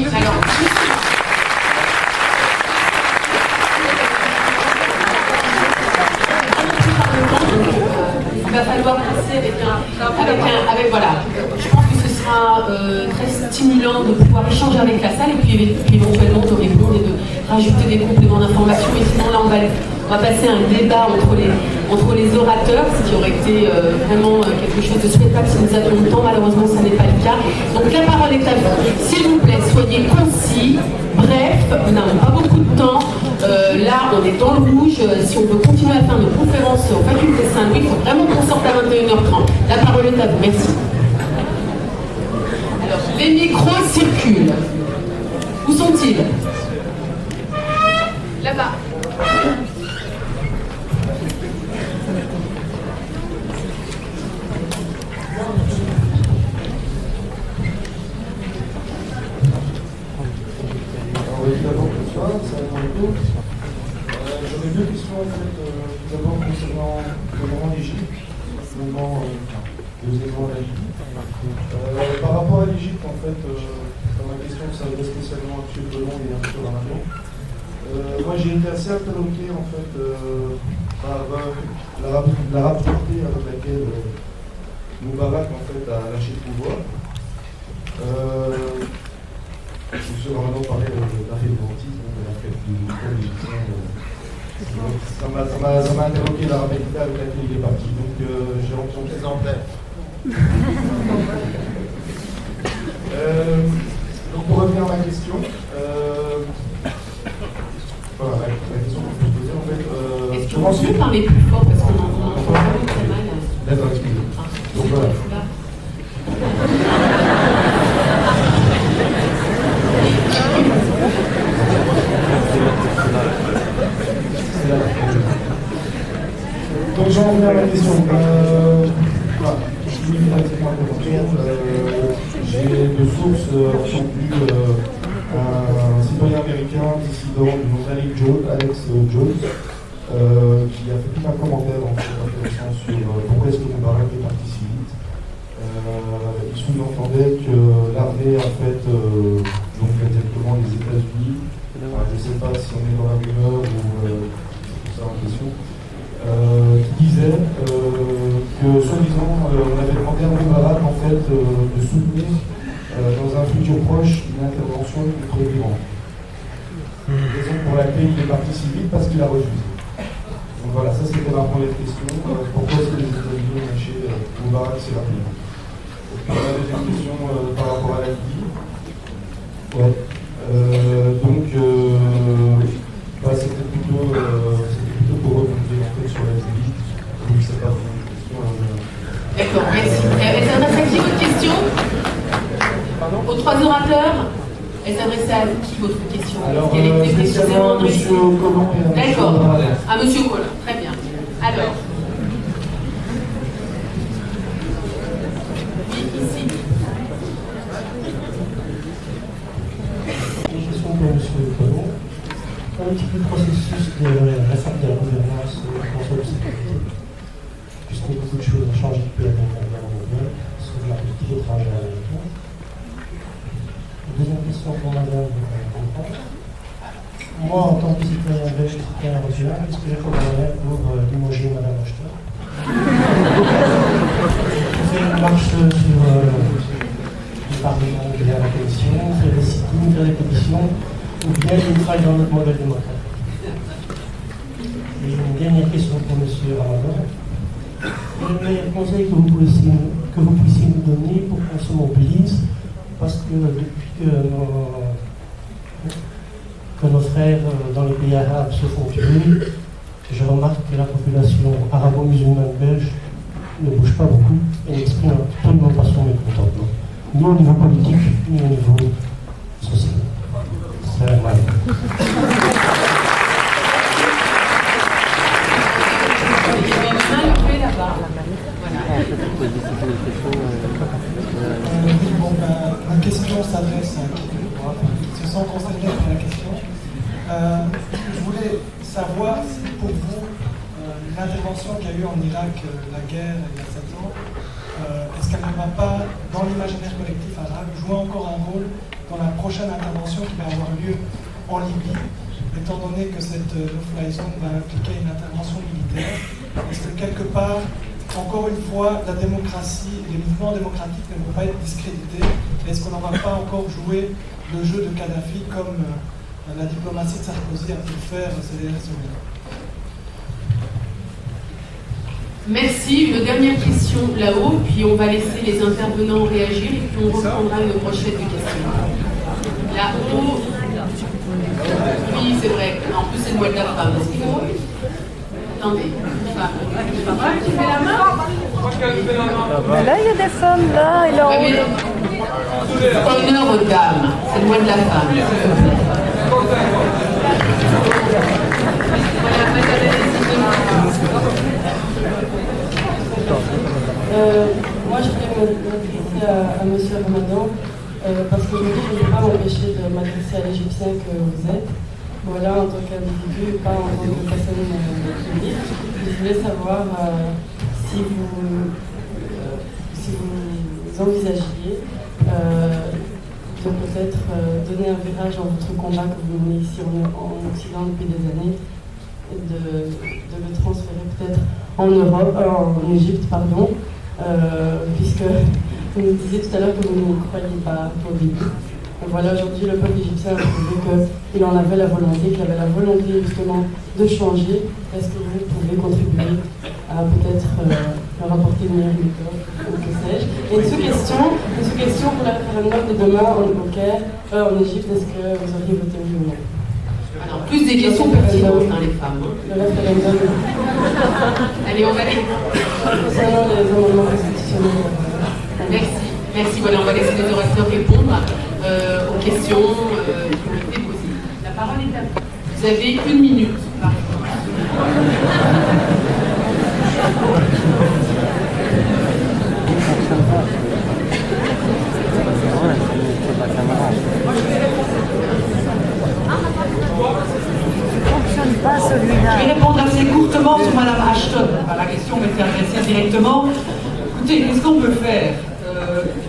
Il va falloir passer avec voilà. Je pense que ce sera très stimulant de pouvoir échanger avec la salle et puis éventuellement de répondre et de rajouter des compléments d'information. Mais sinon là on va passer à un débat entre les orateurs, ce qui aurait été vraiment quelque chose de souhaitable si nous avions le temps. Malheureusement ça n'est pas le cas. Donc la parole est à vous. S'il vous plaît, soyez concis, bref, nous n'avons pas beaucoup de temps. Là, on est dans le rouge. Si on veut continuer à faire nos conférences au faculté Saint-Louis, il faut vraiment qu'on sorte à 21h30. La parole est à vous. Merci. Alors, les micros circulent. Où sont-ils? Là-bas. J'avais 2 questions en fait, tout d'abord concernant le moment d'Égypte, deuxièmement la Libye. Par rapport à l'Égypte, en fait, dans ma question s'adresse spécialement à M. Belon et à M. Ramadan. Moi j'ai été assez interloqué en fait par la rapidité avec laquelle Moubarak en fait a lâché le pouvoir. M. Ramadan parlait d'arrivémentisme, de la fête du peuple égyptien. Ça m'a interloqué la rapidité avec laquelle il est parti. Donc j'ai rencontré exemplaire. Donc pour revenir à ma question, voilà, la question que je peux poser en fait. Est-ce que vous pouvez parler plus fort parce qu'on entend vraiment très mal? D'accord, excusez-moi. Donc voilà. Donc j'en reviens à ma question. Voilà. Je suis directement j'ai de sources entendu un citoyen américain dissident du nom d'Alex Jones qui a fait tout un commentaire en fait intéressant sur pourquoi est-ce que Moubarak est parti si vite. Il sous-entendait que l'armée a fait donc directement les États-Unis. Je ne sais pas si on est dans la rumeur ou c'est ça en question. Qui disait que soi-disant on avait demandé à Moubarak en fait de soutenir dans un futur proche une intervention contre l'Iran. Raison pour laquelle il est parti si vite, parce qu'il a refusé. Donc voilà, ça c'était ma première question. Pourquoi est-ce que les États-Unis ont lâché Moubarak si rapidement? Et puis la deuxième question par rapport à la Libye. Ouais. Donc c'était plutôt pour rebondir en fait sur la Libye. Donc c'est pas vraiment une question. D'accord, merci. Elle s'adresse à qui votre question? Pardon? Aux 3 orateurs? Elle s'adresse à qui votre question? Alors, quelle était précisément M. Collomb et à M. D'accord, Morales. à M. Collomb, très bien. Alors, ici. Une question pour M. Collomb. Un petit peu le processus de réforme de la gouvernance du Conseil de sécurité, puisque beaucoup de choses ont changé depuis la Première Guerre mondiale, sauf la politique étrangère américaine. Deuxième question pour Madame Confort. Moi, en tant que citoyen belge, citoyen européen, qu'est-ce que j'ai comme moyen pour limoger Madame Ashton? J'ai fait une marche sur du Parlement via la Commission, faire des sit-ins, faire des commissions, ou bien une faille dans notre modèle démocratique. Et une dernière question pour M. Ramadan. Quel est le meilleur conseil que vous puissiez nous donner pour qu'on se mobilise? Parce que depuis que nos frères dans les pays arabes se font tuer, je remarque que la population arabo-musulmane belge ne bouge pas beaucoup et n'exprime absolument pas son mécontentement, ni au niveau politique, ni au niveau social. C'est mal. Ma question s'adresse à qui se sent concerné par la question. Je voulais savoir si pour vous, l'intervention qu'il y a eu en Irak, la guerre il y a 7 ans, est-ce qu'elle ne va pas, dans l'imaginaire collectif arabe, jouer encore un rôle dans la prochaine intervention qui va avoir lieu en Libye, étant donné que cette no-fly zone va impliquer une intervention militaire? Est-ce que quelque part, encore une fois, la démocratie, les mouvements démocratiques ne vont pas être discrédités? Est-ce qu'on n'en va pas encore jouer le jeu de Kadhafi comme la diplomatie de Sarkozy a pu le faire ces dernières semaines? Merci. Une dernière question là-haut, puis on va laisser les intervenants réagir et puis on reprendra une brochette de questions. Là-haut. Oui, c'est vrai. En plus, c'est le mois de la femme. Attendez. Tu fais la main? Là, il y a des femmes, là, et là, honneur aux dames. C'est le mois de la femme. Moi, je voulais m'adresser à M. Ramadan parce qu'aujourd'hui, je ne peux pas m'empêcher de m'adresser à l'Égyptien que vous êtes. Voilà, en tant qu'individu, pas en tant que personne publique. Je voulais savoir si vous envisagiez de peut-être donner un virage dans votre combat que vous menez ici en Occident depuis des années, et de le transférer peut-être en Europe, en Égypte, pardon, puisque vous nous disiez tout à l'heure que vous ne croyez pas au début. Voilà, aujourd'hui, le peuple égyptien a prouvé qu'il en avait la volonté, qu'il avait la volonté justement de changer. Est-ce que vous pouvez contribuer à peut-être leur apporter une meilleure méthode, ou que sais-je? Et une sous-question pour la référendum de demain en Égypte, est-ce que vous auriez voté oui ou non? Alors, plus des questions pertinentes, les femmes. Le référendum. Allez, on va aller. Concernant les amendements constitutionnels. Merci. Merci. Voilà, on va laisser les orateurs répondre aux questions qui ont été posées. La parole est à vous. Vous avez 1 minute. Pas celui-là. Je vais répondre assez courtement sur Mme Ashton. La question m'était adressée directement. Écoutez, qu'est-ce qu'on peut faire?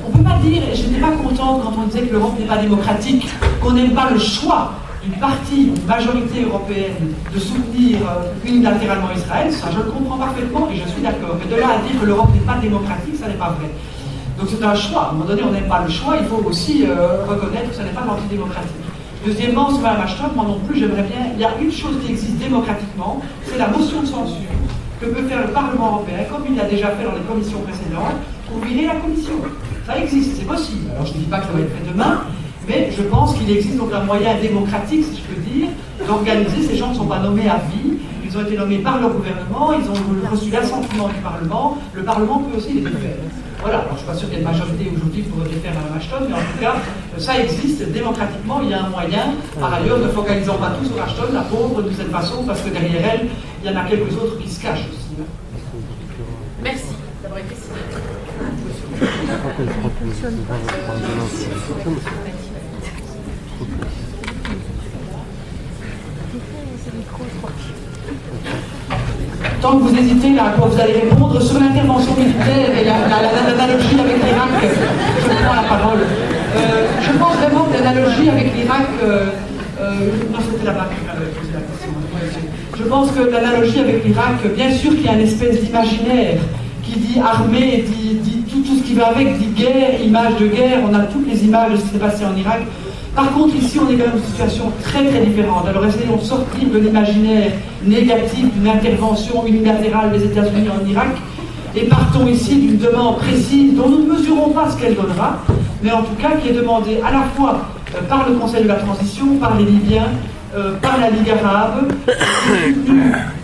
On ne peut pas dire, et je n'étais pas contente quand on disait que l'Europe n'est pas démocratique, qu'on n'aime pas le choix d'une partie, une majorité européenne de soutenir unilatéralement Israël. Ça, je le comprends parfaitement et je suis d'accord. Mais de là à dire que l'Europe n'est pas démocratique, ça n'est pas vrai. Donc c'est un choix. À un moment donné, on n'aime pas le choix, il faut aussi reconnaître que ça n'est pas l'antidémocratique. Deuxièmement, sur Mme Ashton, moi non plus, j'aimerais bien. Il y a une chose qui existe démocratiquement, c'est la motion de censure que peut faire le Parlement européen, comme il l'a déjà fait dans les commissions précédentes, pour virer la commission. Ça existe, c'est possible. Alors je ne dis pas que ça va être fait demain, mais je pense qu'il existe donc un moyen démocratique, si je peux dire, d'organiser. Ces gens ne sont pas nommés à vie, ils ont été nommés par le gouvernement, ils ont reçu l'assentiment du Parlement, le Parlement peut aussi les défaire. Voilà, alors je ne suis pas sûr qu'il y ait une majorité aujourd'hui pour défaire Mme Ashton, mais en tout cas, ça existe démocratiquement, il y a un moyen. Par ailleurs, ne focalisons pas tous sur Ashton, la pauvre, de cette façon, parce que derrière elle, il y en a quelques autres qui se cachent aussi. Merci d'avoir été signé. Tant que vous hésitez là, à quoi vous allez répondre sur l'intervention militaire et l'analogie avec l'Irak, je prends la parole. Je pense vraiment que l'analogie avec l'Irak, non, c'était là-bas qui m'avait posé la question. Je pense que l'analogie avec l'Irak, bien sûr qu'il y a une espèce d'imaginaire qui dit armée, dit tout ce qui va avec, dit guerre, images de guerre, on a toutes les images de ce qui s'est passé en Irak. Par contre, ici, on est quand même dans une situation très très différente. Alors essayons de sortir de l'imaginaire négatif d'une intervention unilatérale des États-Unis en Irak et partons ici d'une demande précise dont nous ne mesurons pas ce qu'elle donnera, mais en tout cas qui est demandée à la fois par le Conseil de la Transition, par les Libyens, par la Ligue arabe,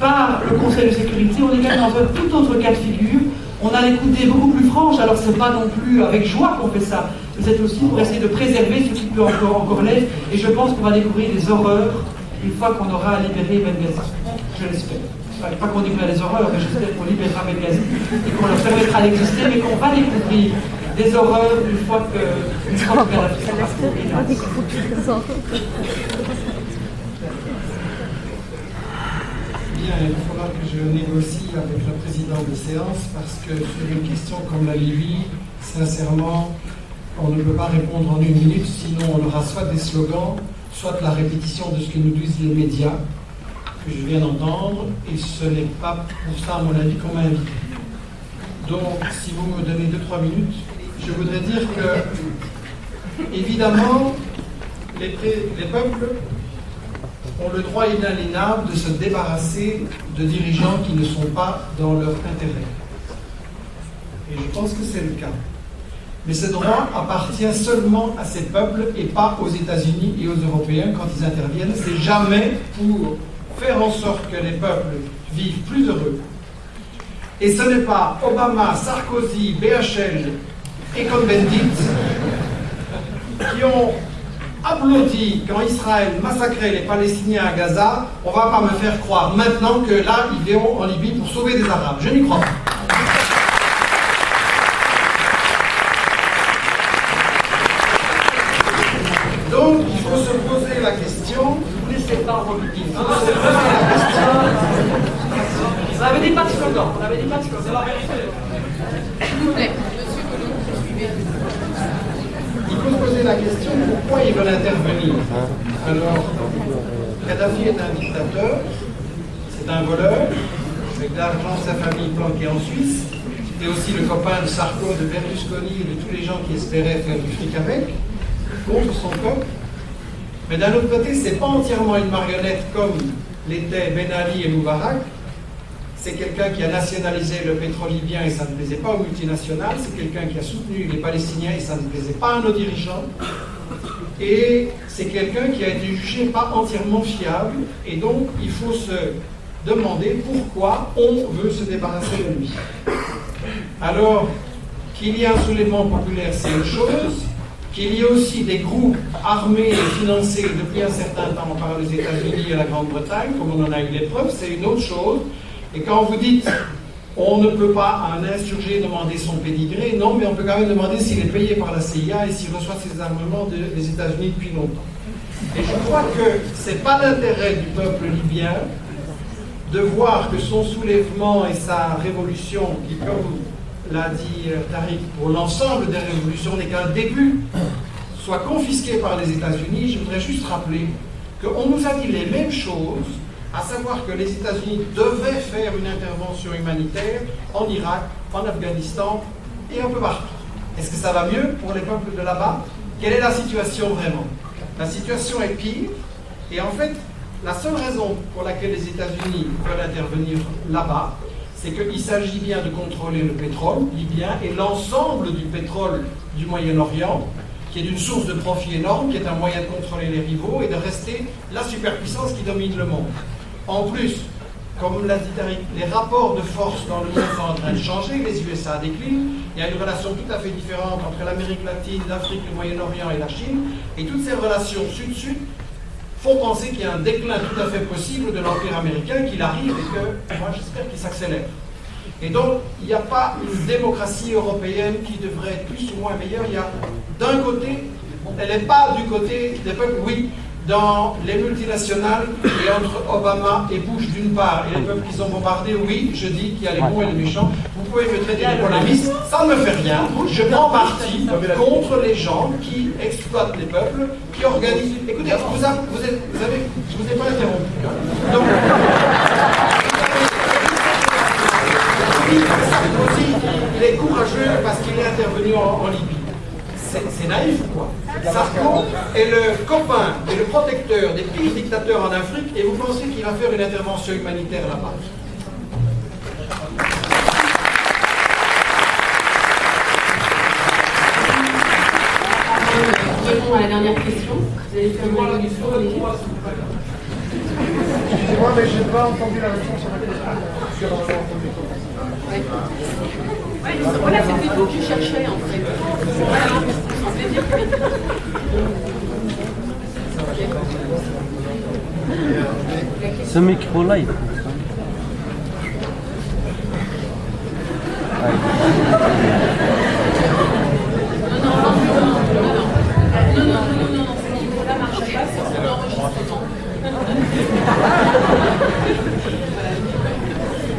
par le Conseil de sécurité. On est quand même dans un tout autre cas de figure. On a l'écoute beaucoup plus franche, alors c'est pas non plus avec joie qu'on fait ça. C'est aussi pour essayer de préserver ce qui peut encore l'être. Et je pense qu'on va découvrir des horreurs une fois qu'on aura libéré Benghazi. Je l'espère. Pas qu'on découvre les horreurs, mais j'espère qu'on libérera Benghazi et qu'on leur permettra d'exister, mais qu'on va découvrir des horreurs une fois que la Bien, il va falloir que je négocie avec le président de séance parce que sur une question comme la Libye, sincèrement, on ne peut pas répondre en une minute, sinon on aura soit des slogans, soit la répétition de ce que nous disent les médias que je viens d'entendre, et ce n'est pas pour ça, à mon avis, qu'on m'a invité. Donc, si vous me donnez 2-3 minutes, je voudrais dire que, évidemment, les peuples ont le droit inaliénable de se débarrasser de dirigeants qui ne sont pas dans leur intérêt. Et je pense que c'est le cas. Mais ce droit appartient seulement à ces peuples et pas aux États-Unis et aux Européens quand ils interviennent. C'est jamais pour faire en sorte que les peuples vivent plus heureux. Et ce n'est pas Obama, Sarkozy, BHL et Cohn-Bendit qui ont applaudi quand Israël massacrait les Palestiniens à Gaza. On ne va pas me faire croire maintenant que là, ils vont en Libye pour sauver des Arabes. Je n'y crois pas. Donc, il faut se poser la question. Vous laissez pas revenir. Il faut se poser la question. On avait des pas de slogan. On avait des pas de slogan. C'est la vérité. S'il vous plaît, monsieur Colomb, suivez. Il faut se poser la question pourquoi ils veulent intervenir. Alors, Kadhafi est un dictateur, c'est un voleur, avec de l'argent sa famille planquée en Suisse. C'était aussi le copain de Sarko, de Berlusconi et de tous les gens qui espéraient faire du fric avec, contre son peuple. Mais d'un autre côté, c'est pas entièrement une marionnette comme l'étaient Ben Ali et Moubarak. C'est quelqu'un qui a nationalisé le pétrole libyen et ça ne plaisait pas aux multinationales. C'est quelqu'un qui a soutenu les Palestiniens et ça ne plaisait pas à nos dirigeants. Et c'est quelqu'un qui a été jugé pas entièrement fiable. Et donc, il faut se demander pourquoi on veut se débarrasser de lui. Alors, qu'il y ait un soulèvement populaire, c'est une chose. Qu'il y ait aussi des groupes armés et financés depuis un certain temps par les États-Unis et la Grande-Bretagne, comme on en a eu les preuves, c'est une autre chose. Et quand vous dites on ne peut pas à un insurgé demander son pédigré, non, mais on peut quand même demander s'il est payé par la CIA et s'il reçoit ses armements des États-Unis depuis longtemps. Et je crois que ce n'est pas l'intérêt du peuple libyen de voir que son soulèvement et sa révolution, qui, comme l'a dit Tariq, pour l'ensemble des révolutions n'est qu'un début, soit confisqué par les États-Unis. Je voudrais juste rappeler qu'on nous a dit les mêmes choses, à savoir que les États-Unis devaient faire une intervention humanitaire en Irak, en Afghanistan et un peu partout. Est-ce que ça va mieux pour les peuples de là-bas? Quelle est la situation vraiment? La situation est pire, et en fait, la seule raison pour laquelle les États-Unis veulent intervenir là-bas, c'est qu'il s'agit bien de contrôler le pétrole libyen et l'ensemble du pétrole du Moyen-Orient, qui est une source de profit énorme, qui est un moyen de contrôler les rivaux et de rester la superpuissance qui domine le monde. En plus, comme l'a dit Tariq, les rapports de force dans le monde sont en train de changer, les USA déclinent, il y a une relation tout à fait différente entre l'Amérique latine, l'Afrique, le Moyen-Orient et la Chine, et toutes ces relations sud-sud font penser qu'il y a un déclin tout à fait possible de l'Empire américain, qu'il arrive et que, moi j'espère qu'il s'accélère. Et donc, il n'y a pas une démocratie européenne qui devrait être plus ou moins meilleure. Il y a d'un côté, elle n'est pas du côté des peuples, oui, dans les multinationales et entre Obama et Bush d'une part, et les peuples qui sont bombardés, oui, je dis qu'il y a les bons et les méchants. Vous pouvez me traiter de polémiste, ça ne me fait rien. Je prends parti contre les gens qui exploitent les peuples, qui organisent. Écoutez, je vous ai pas interrompu. Donc, Sarkozy, il est courageux parce qu'il est intervenu en Libye. C'est naïf ou quoi? Sarko est le copain et le protecteur des pires dictateurs en Afrique et vous pensez qu'il va faire une intervention humanitaire là-bas? Répondons à la dernière question. Vous allez faire une révolution, Olivier. Excusez-moi, mais je n'ai pas entendu la réponse à ma question. Voilà, c'était vous que je cherchais en fait. Voilà, c'est plaisir. Ce micro-là, il faut Non, ce micro-là marche pas, c'est son enregistrement.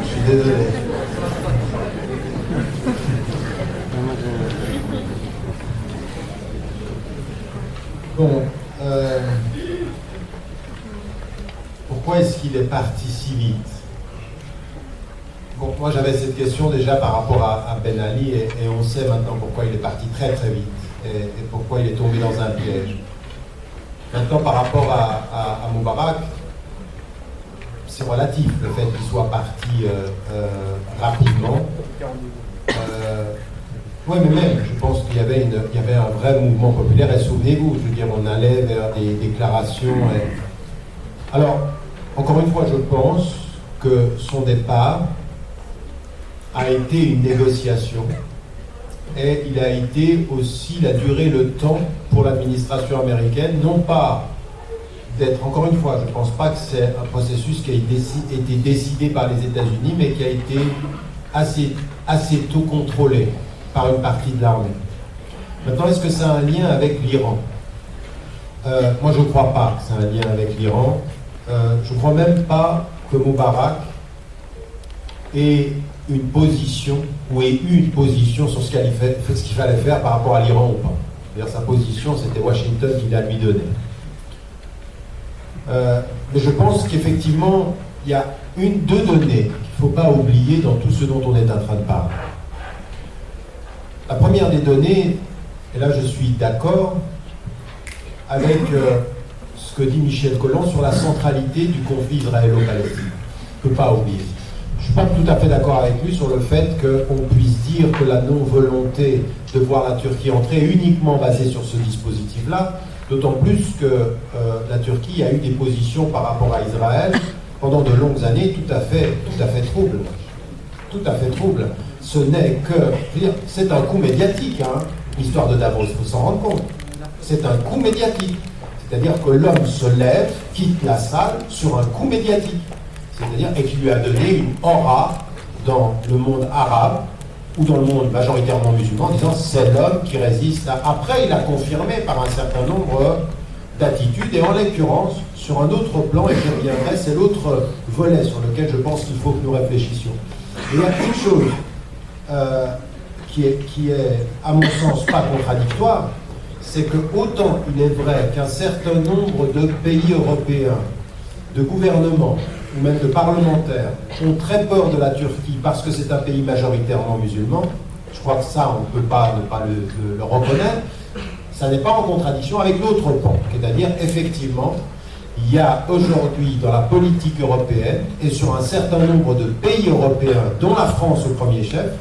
Je suis désolé. Bon, pourquoi est-ce qu'il est parti si vite? Bon, moi j'avais cette question déjà par rapport à Ben Ali et on sait maintenant pourquoi il est parti très très vite et pourquoi il est tombé dans un piège. Maintenant par rapport à Moubarak, c'est relatif le fait qu'il soit parti rapidement. Oui, mais même, je pense qu'il y avait un vrai mouvement populaire, et souvenez-vous, je veux dire, on allait vers des déclarations. Alors, encore une fois, je pense que son départ a été une négociation, et il a été aussi, il a duré le temps pour l'administration américaine, non pas d'être, encore une fois, je ne pense pas que c'est un processus qui a été décidé par les États-Unis, mais qui a été assez tôt contrôlé par une partie de l'armée. Maintenant, est-ce que ça a un lien avec l'Iran? Moi, je ne crois pas que c'est un lien avec l'Iran. Je ne crois même pas que Moubarak ait une position ou ait eu une position sur ce qu'il fallait faire par rapport à l'Iran ou pas. C'est-à-dire, sa position, c'était Washington qui la lui donnait. Mais je pense qu'effectivement, il y a deux données qu'il ne faut pas oublier dans tout ce dont on est en train de parler. La première des données, et là je suis d'accord avec ce que dit Michel Colomb sur la centralité du conflit israélo-palestinien. Je ne peux pas oublier. Je ne suis pas tout à fait d'accord avec lui sur le fait qu'on puisse dire que la non-volonté de voir la Turquie entrer est uniquement basée sur ce dispositif-là, d'autant plus que la Turquie a eu des positions par rapport à Israël pendant de longues années tout à fait troubles. Tout à fait troubles. Ce n'est que... C'est un coup médiatique, hein, l'histoire de Davos, il faut s'en rendre compte. C'est un coup médiatique. C'est-à-dire que l'homme se lève, quitte la salle sur un coup médiatique. C'est-à-dire, et qui lui a donné une aura dans le monde arabe, ou dans le monde majoritairement musulman, en disant c'est l'homme qui résiste. Après, il a confirmé par un certain nombre d'attitudes, et en l'occurrence, sur un autre plan, et j'y reviendrai, c'est l'autre volet sur lequel je pense qu'il faut que nous réfléchissions. Et il y a une chose qui est, à mon sens, pas contradictoire, c'est que autant il est vrai qu'un certain nombre de pays européens, de gouvernements, ou même de parlementaires, ont très peur de la Turquie parce que c'est un pays majoritairement musulman, je crois que ça, on ne peut pas ne pas le reconnaître, ça n'est pas en contradiction avec l'autre pan, c'est-à-dire, effectivement, il y a aujourd'hui dans la politique européenne, et sur un certain nombre de pays européens, dont la France au premier chef,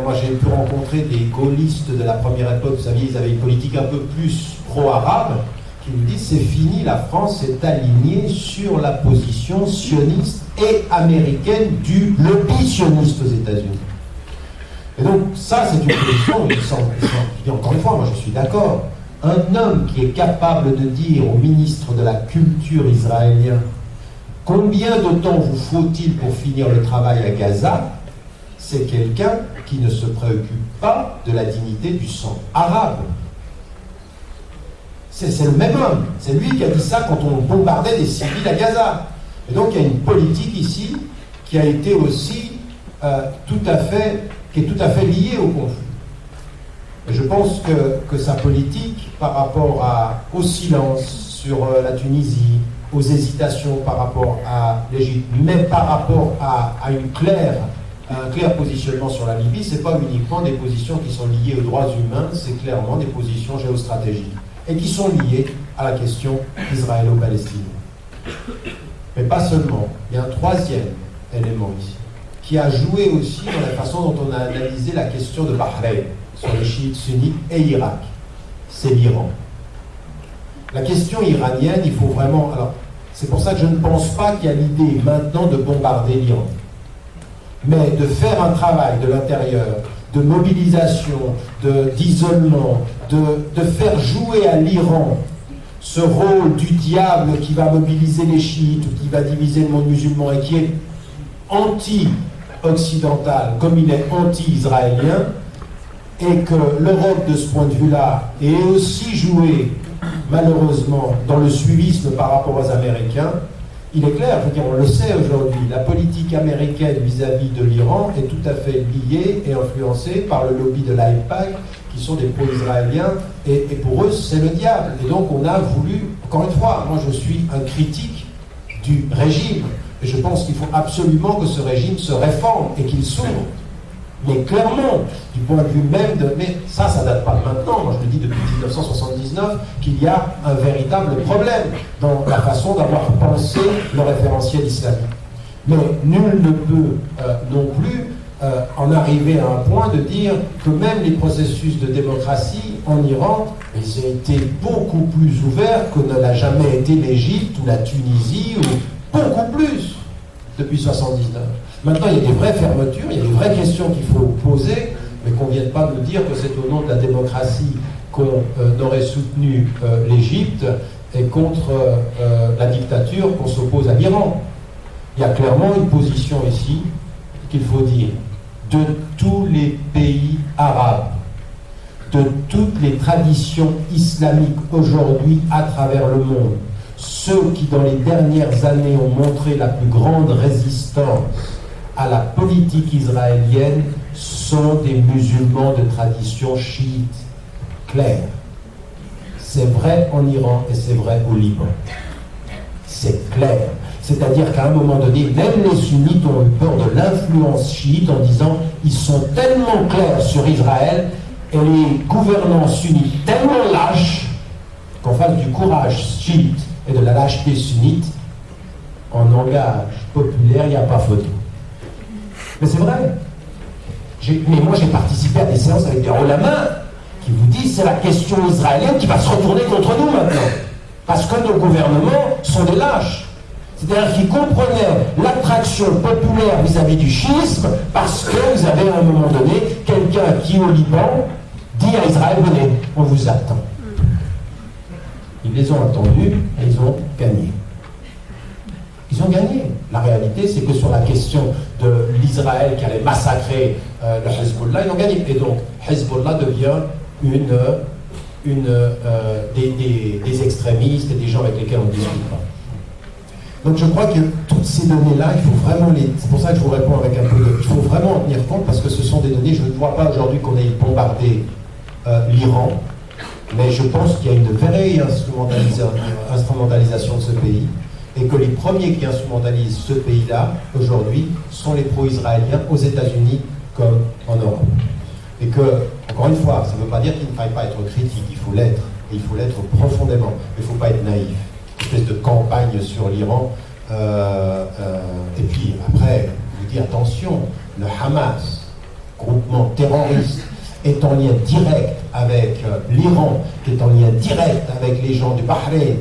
moi j'ai pu rencontrer des gaullistes de la première époque, vous saviez, ils avaient une politique un peu plus pro-arabe, qui nous disent c'est fini, la France est alignée sur la position sioniste et américaine du lobby sioniste aux États-Unis. Et donc ça c'est une position, je dis encore une fois, moi je suis d'accord, un homme qui est capable de dire au ministre de la Culture israélien combien de temps vous faut-il pour finir le travail à Gaza, c'est quelqu'un qui ne se préoccupe pas de la dignité du sang arabe. C'est le même homme. C'est lui qui a dit ça quand on bombardait des civils à Gaza. Et donc il y a une politique ici qui a été aussi qui est tout à fait liée au conflit. Et je pense que sa politique par rapport au silence sur la Tunisie, aux hésitations par rapport à l'Égypte, mais par rapport à une claire un clair positionnement sur la Libye, ce n'est pas uniquement des positions qui sont liées aux droits humains, c'est clairement des positions géostratégiques et qui sont liées à la question israélo-palestinienne. Mais pas seulement, il y a un troisième élément ici, qui a joué aussi dans la façon dont on a analysé la question de Bahreïn sur les chiites sunnites et Irak, c'est l'Iran. La question iranienne, il faut vraiment... Alors, c'est pour ça que je ne pense pas qu'il y a l'idée maintenant de bombarder l'Iran, mais de faire un travail de l'intérieur, de mobilisation, d'isolement, de faire jouer à l'Iran ce rôle du diable qui va mobiliser les chiites ou qui va diviser le monde musulman et qui est anti-occidental comme il est anti-israélien, et que l'Europe de ce point de vue-là est aussi jouée malheureusement dans le suivisme par rapport aux Américains. Il est clair, je veux dire, on le sait aujourd'hui, la politique américaine vis-à-vis de l'Iran est tout à fait liée et influencée par le lobby de l'AIPAC, qui sont des pro-israéliens, et pour eux, c'est le diable. Et donc, on a voulu, encore une fois, moi je suis un critique du régime, et je pense qu'il faut absolument que ce régime se réforme et qu'il s'ouvre. Mais clairement, du point de vue même de... Mais ça date pas de maintenant. Moi, je le dis depuis 1979 qu'il y a un véritable problème dans la façon d'avoir pensé le référentiel islamique. Mais nul ne peut non plus en arriver à un point de dire que même les processus de démocratie en Iran, ils ont été beaucoup plus ouverts que ne l'a jamais été l'Égypte ou la Tunisie, ou beaucoup plus depuis 1979. Maintenant, il y a des vraies fermetures, il y a des vraies questions qu'il faut poser, mais qu'on ne vienne pas nous dire que c'est au nom de la démocratie qu'on aurait soutenu l'Égypte et contre la dictature qu'on s'oppose à l'Iran. Il y a clairement une position ici qu'il faut dire de tous les pays arabes, de toutes les traditions islamiques aujourd'hui à travers le monde. Ceux qui, dans les dernières années, ont montré la plus grande résistance à la politique israélienne sont des musulmans de tradition chiite claire. C'est vrai en Iran et c'est vrai au Liban. C'est clair. C'est-à-dire qu'à un moment donné, même les sunnites ont eu peur de l'influence chiite en disant ils sont tellement clairs sur Israël et les gouvernants sunnites tellement lâches qu'en face du courage chiite et de la lâcheté sunnite, en langage populaire, il n'y a pas photo. Mais c'est vrai. Mais moi, j'ai participé à des séances avec des ulama qui vous disent c'est la question israélienne qui va se retourner contre nous maintenant. Parce que nos gouvernements sont des lâches. C'est-à-dire qu'ils comprenaient l'attraction populaire vis-à-vis du chiisme parce que vous avez à un moment donné quelqu'un qui, au Liban, dit à Israël, venez, on vous attend. Ils les ont attendus et ils ont gagné. Ils ont gagné. La réalité, c'est que sur la question de l'Israël qui allait massacrer le Hezbollah, ils ont gagné. Et donc, Hezbollah devient des extrémistes et des gens avec lesquels on ne discute pas. Donc je crois que toutes ces données-là, il faut vraiment les... C'est pour ça que je vous réponds avec un peu de... Il faut vraiment en tenir compte parce que ce sont des données... Je ne vois pas aujourd'hui qu'on ait bombardé l'Iran, mais je pense qu'il y a une vraie instrumentalisation de ce pays et que les premiers qui instrumentalisent ce pays-là, aujourd'hui, sont les pro-israéliens aux États-Unis comme en Europe. Et que, encore une fois, ça ne veut pas dire qu'il ne faille pas être critique, il faut l'être, et il faut l'être profondément, mais il ne faut pas être naïf. Une espèce de campagne sur l'Iran, et puis après, je vous dis attention, le Hamas, groupement terroriste, est en lien direct avec l'Iran, qui est en lien direct avec les gens du Bahreïn,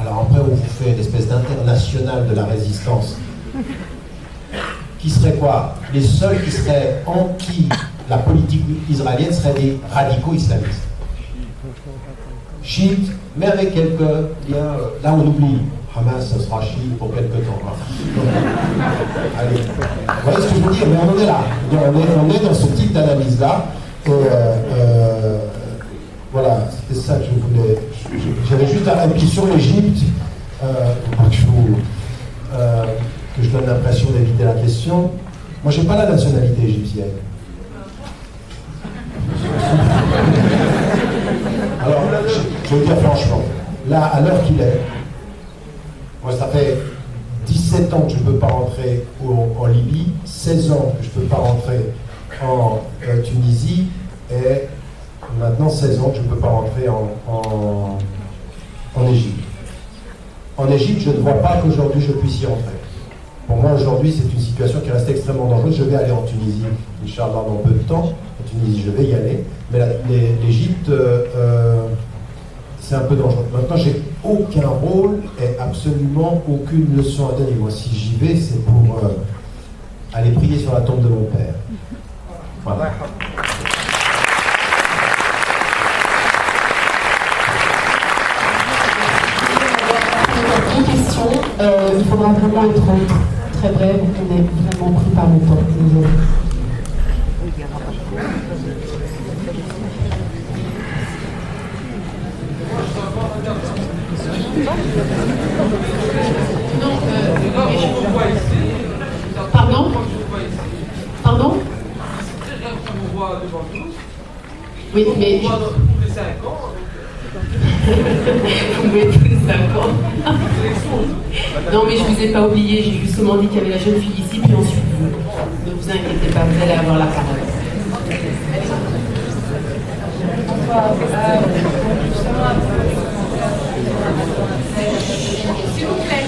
alors après on vous fait une espèce d'international de la résistance, qui serait quoi? Les seuls qui seraient anti la politique israélienne seraient des radicaux islamistes. Chiites, mais avec quelques liens, là on oublie, Hamas ça sera chiite pour quelques temps. Allez, vous voyez ce que je veux dire, mais on est là, on est dans ce type d'analyse-là. Voilà, c'était ça que je voulais. J'avais juste un petit sur l'Égypte, que je donne l'impression d'éviter la question. Moi, je n'ai pas la nationalité égyptienne. Alors, je veux dire franchement, là, à l'heure qu'il est, moi, ça fait 17 17 ans que je ne peux pas rentrer en Libye, 16 ans que je ne peux pas rentrer en Tunisie, et maintenant 16 ans que je ne peux pas rentrer en Égypte. En Égypte, je ne vois pas qu'aujourd'hui je puisse y rentrer. Pour moi, aujourd'hui, c'est une situation qui reste extrêmement dangereuse. Je vais aller en Tunisie, Inch'Allah, dans peu de temps. En Tunisie, je vais y aller. Mais l'Égypte, c'est un peu dangereux. Maintenant, j'ai aucun rôle et absolument aucune leçon à donner. Moi, si j'y vais, c'est pour aller prier sur la tombe de mon père. Voilà. Deux questions. Il faudra vraiment être très bref. On est vraiment pris par le temps. Désolé. Pardon? Pardon? Oui, mais... tous les 5 ans. Vous pouvez tous les 5 ans. Non, mais je ne vous ai pas oublié, j'ai justement dit qu'il y avait la jeune fille ici, puis ensuite vous. Ne vous inquiétez pas, vous allez avoir la parole. S'il vous plaît.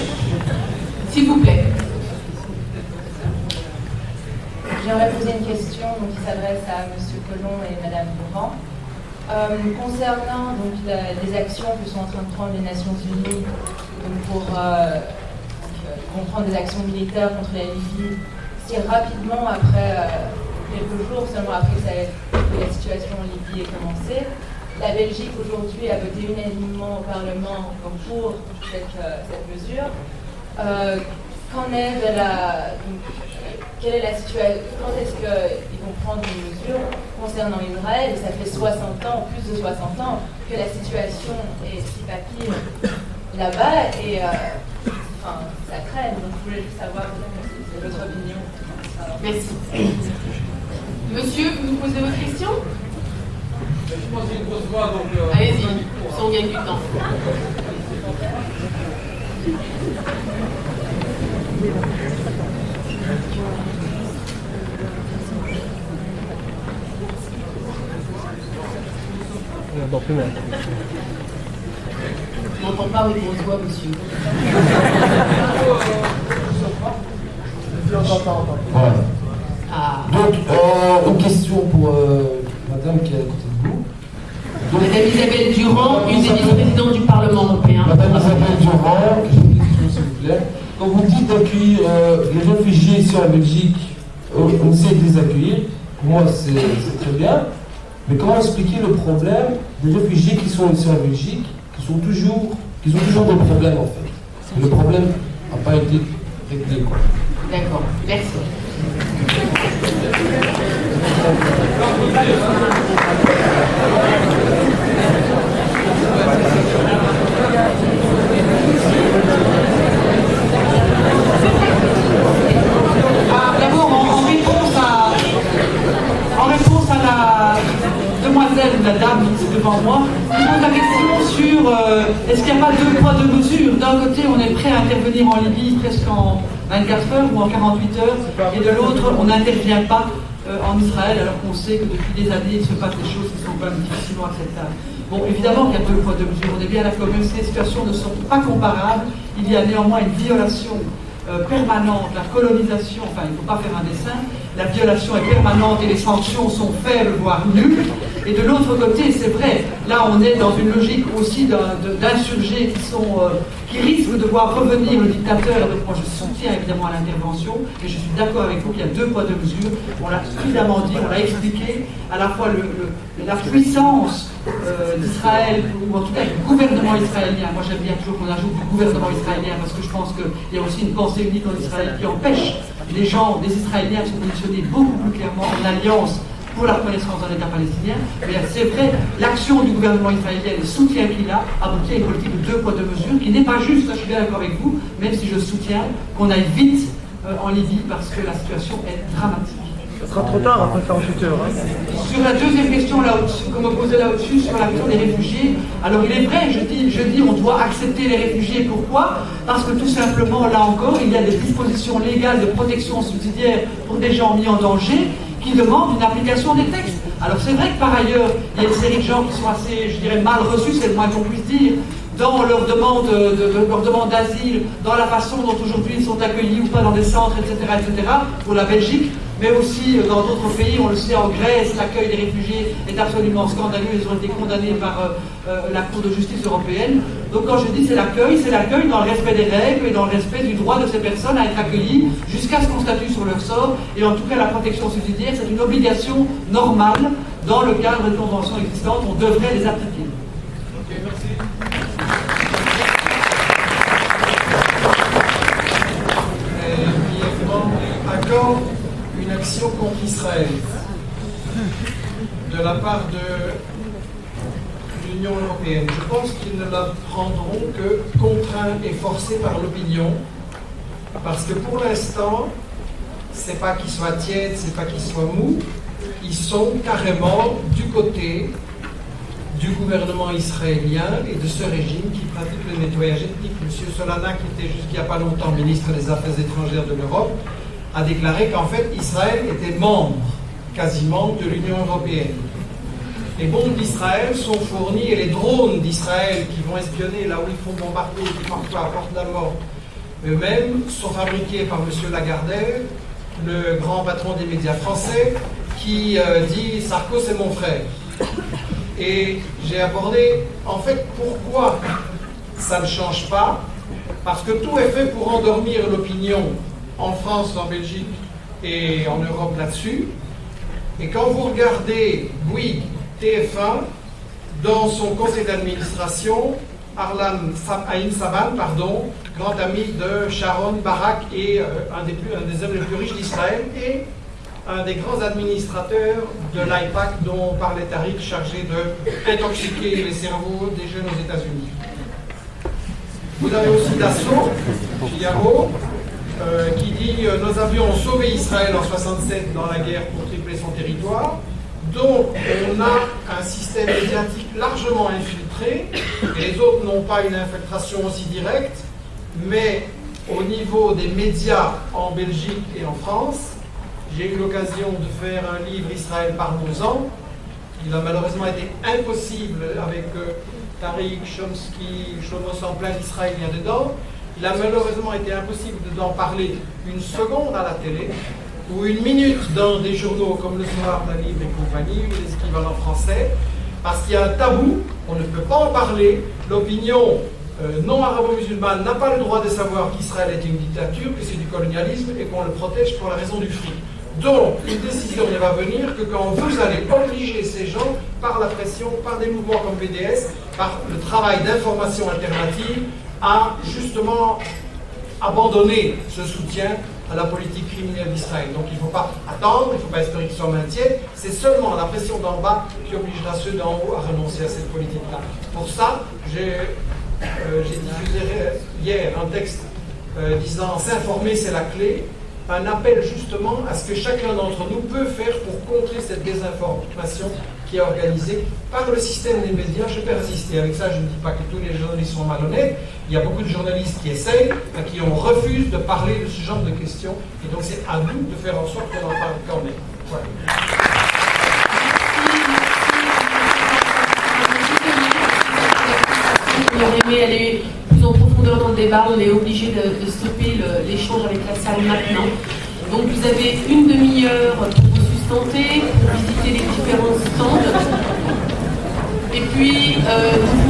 S'il vous plaît. J'aimerais poser une question qui s'adresse à M. Collomb et Mme Durand. Concernant donc, les actions que sont en train de prendre les Nations Unies pour comprendre des actions militaires contre la Libye, si rapidement, après quelques jours seulement après que la situation en Libye ait commencé, la Belgique aujourd'hui a voté unanimement au Parlement pour cette mesure. Qu'en est de quelle est la situation? Quand est-ce qu'ils vont prendre une mesure concernant Israël? Ça fait 60 ans, plus de 60 ans, que la situation est si pas pire là-bas et ça traîne. Donc je voulais juste savoir votre opinion. Merci. Monsieur, vous nous posez votre question? Allez-y, on gagne du temps. On n'entend plus mal. On n'entend pas avec vos voix, monsieur. Voilà. Donc, une question pour madame qui est à côté de vous. Donc, Madame Isabelle Durand, une des vice-présidentes du Parlement européen. Madame Isabelle Durand, j'ai une question s'il vous plaît. Quand vous dites d'accueillir les réfugiés ici en Belgique, on essaie de les accueillir, pour moi c'est très bien. Mais comment expliquer le problème des réfugiés qui sont ici en Belgique, qui ont toujours des problèmes en fait. Et le problème n'a pas été réglé. D'accord, merci. D'abord, en réponse à la demoiselle ou la dame qui est devant moi, je pose la question sur est-ce qu'il n'y a pas deux poids, deux mesures? D'un côté, on est prêt à intervenir en Libye presque en 24 heures ou en 48 heures, et de l'autre, on n'intervient pas en Israël, alors qu'on sait que depuis des années, il se passe des choses qui sont quand même difficilement acceptables. Bon, évidemment qu'il y a deux poids, deux mesures. On est bien d'accord, même si les situations ne sont pas comparables, il y a néanmoins une violation permanente, la colonisation, enfin il ne faut pas faire un dessin, la violation est permanente et les sanctions sont faibles, voire nulles. Et de l'autre côté, c'est vrai, là on est dans une logique aussi d'insurgés qui risquent de voir revenir le dictateur. Donc moi je soutiens évidemment à l'intervention, et je suis d'accord avec vous qu'il y a deux poids, deux mesures. On l'a suffisamment dit, on l'a expliqué, à la fois la puissance d'Israël, ou en tout cas du gouvernement israélien. Moi j'aime bien toujours qu'on ajoute du gouvernement israélien, parce que je pense qu'il y a aussi une pensée unique en Israël qui empêche les gens, des Israéliens, de se positionner beaucoup plus clairement en alliance pour la reconnaissance d'un État palestinien. Mais c'est vrai, l'action du gouvernement israélien, le soutien qu'il a, aboutit à une politique de deux poids, deux mesures, qui n'est pas juste, je suis bien d'accord avec vous, même si je soutiens qu'on aille vite en Libye, parce que la situation est dramatique. Ce sera trop tard après 48 heures. Sur la deuxième question, là, comme on posait là au-dessus, sur la question des réfugiés, Alors il est vrai, je dis on doit accepter les réfugiés. Pourquoi? Parce que tout simplement, là encore, il y a des dispositions légales de protection subsidiaire pour des gens mis en danger qui demandent une application des textes. Alors c'est vrai que par ailleurs, il y a une série de gens qui sont assez, je dirais, mal reçus, c'est le moins qu'on puisse dire, dans leur demande d'asile, dans la façon dont aujourd'hui ils sont accueillis ou pas dans des centres, etc., pour la Belgique, mais aussi dans d'autres pays. On le sait, en Grèce, l'accueil des réfugiés est absolument scandaleux. Ils ont été condamnés par la Cour de justice européenne. Donc quand je dis c'est l'accueil dans le respect des règles et dans le respect du droit de ces personnes à être accueillies jusqu'à ce qu'on statue sur leur sort. Et en tout cas, la protection subsidiaire, c'est une obligation normale dans le cadre des conventions existantes. On devrait les appliquer. Ok, merci. Accord une action contre Israël de la part de l'Union européenne. Je pense qu'ils ne la prendront que contraints et forcés par l'opinion, parce que pour l'instant, c'est pas qu'ils soient tièdes, c'est pas qu'ils soient mous, ils sont carrément du côté du gouvernement israélien et de ce régime qui pratique le nettoyage ethnique. M. Solana, qui était jusqu'il n'y a pas longtemps ministre des Affaires étrangères de l'Europe, a déclaré qu'en fait Israël était membre quasiment de l'Union européenne. Les bombes d'Israël sont fournies et les drones d'Israël qui vont espionner là où ils font bombarder et qui parfois apportent la mort eux-mêmes sont fabriqués par M. Lagardère, le grand patron des médias français, qui dit « Sarko, c'est mon frère ». Et j'ai abordé, en fait, pourquoi ça ne change pas, parce que tout est fait pour endormir l'opinion en France, en Belgique et en Europe là-dessus. Et quand vous regardez Bouygues, TF1, dans son conseil d'administration, Haïm Saban, grand ami de Sharon Barak et un des hommes les plus riches d'Israël et un des grands administrateurs de l'AIPAC dont parlait Tariq, chargé d'intoxiquer les cerveaux des jeunes aux États-Unis. Vous avez aussi Dassault, Figaro, qui dit nos avions ont sauvé Israël en 1967 dans la guerre pour tripler son territoire. Donc on a un système médiatique largement infiltré, et les autres n'ont pas une infiltration aussi directe, mais au niveau des médias en Belgique et en France, j'ai eu l'occasion de faire un livre Israël parlons-en. Il a malheureusement été impossible avec Tariq, Chomsky, Shlomo Samplin, l'Israélien dedans. Il a malheureusement été impossible d'en parler une seconde à la télé ou une minute dans des journaux comme Le Soir, La Libre et compagnie, ou les équivalents français, parce qu'il y a un tabou, on ne peut pas en parler. L'opinion non arabo-musulmane n'a pas le droit de savoir qu'Israël est une dictature, que c'est du colonialisme et qu'on le protège pour la raison du fric. Donc, une décision ne va venir que quand vous allez obliger ces gens, par la pression, par des mouvements comme BDS, par le travail d'information alternative, à justement abandonner ce soutien à la politique criminelle d'Israël. Donc il ne faut pas attendre, il ne faut pas espérer qu'ils soient maintiennent, c'est seulement la pression d'en bas qui obligera ceux d'en haut à renoncer à cette politique-là. Pour ça, j'ai diffusé hier un texte disant « S'informer, c'est la clé », un appel justement à ce que chacun d'entre nous peut faire pour contrer cette désinformation qui est organisée par le système des médias. Je peux insister avec ça, je ne dis pas que tous les journalistes sont malhonnêtes, il y a beaucoup de journalistes qui essayent, qui refusent de parler de ce genre de questions, et donc c'est à nous de faire en sorte qu'on en parle quand même. Voilà. On aurait aimé aller plus en profondeur dans le débat, on est obligé de stopper l'échange avec la salle maintenant. Donc vous avez une demi-heure pour vous sustenter, pour visiter les différents stands. Et puis, vous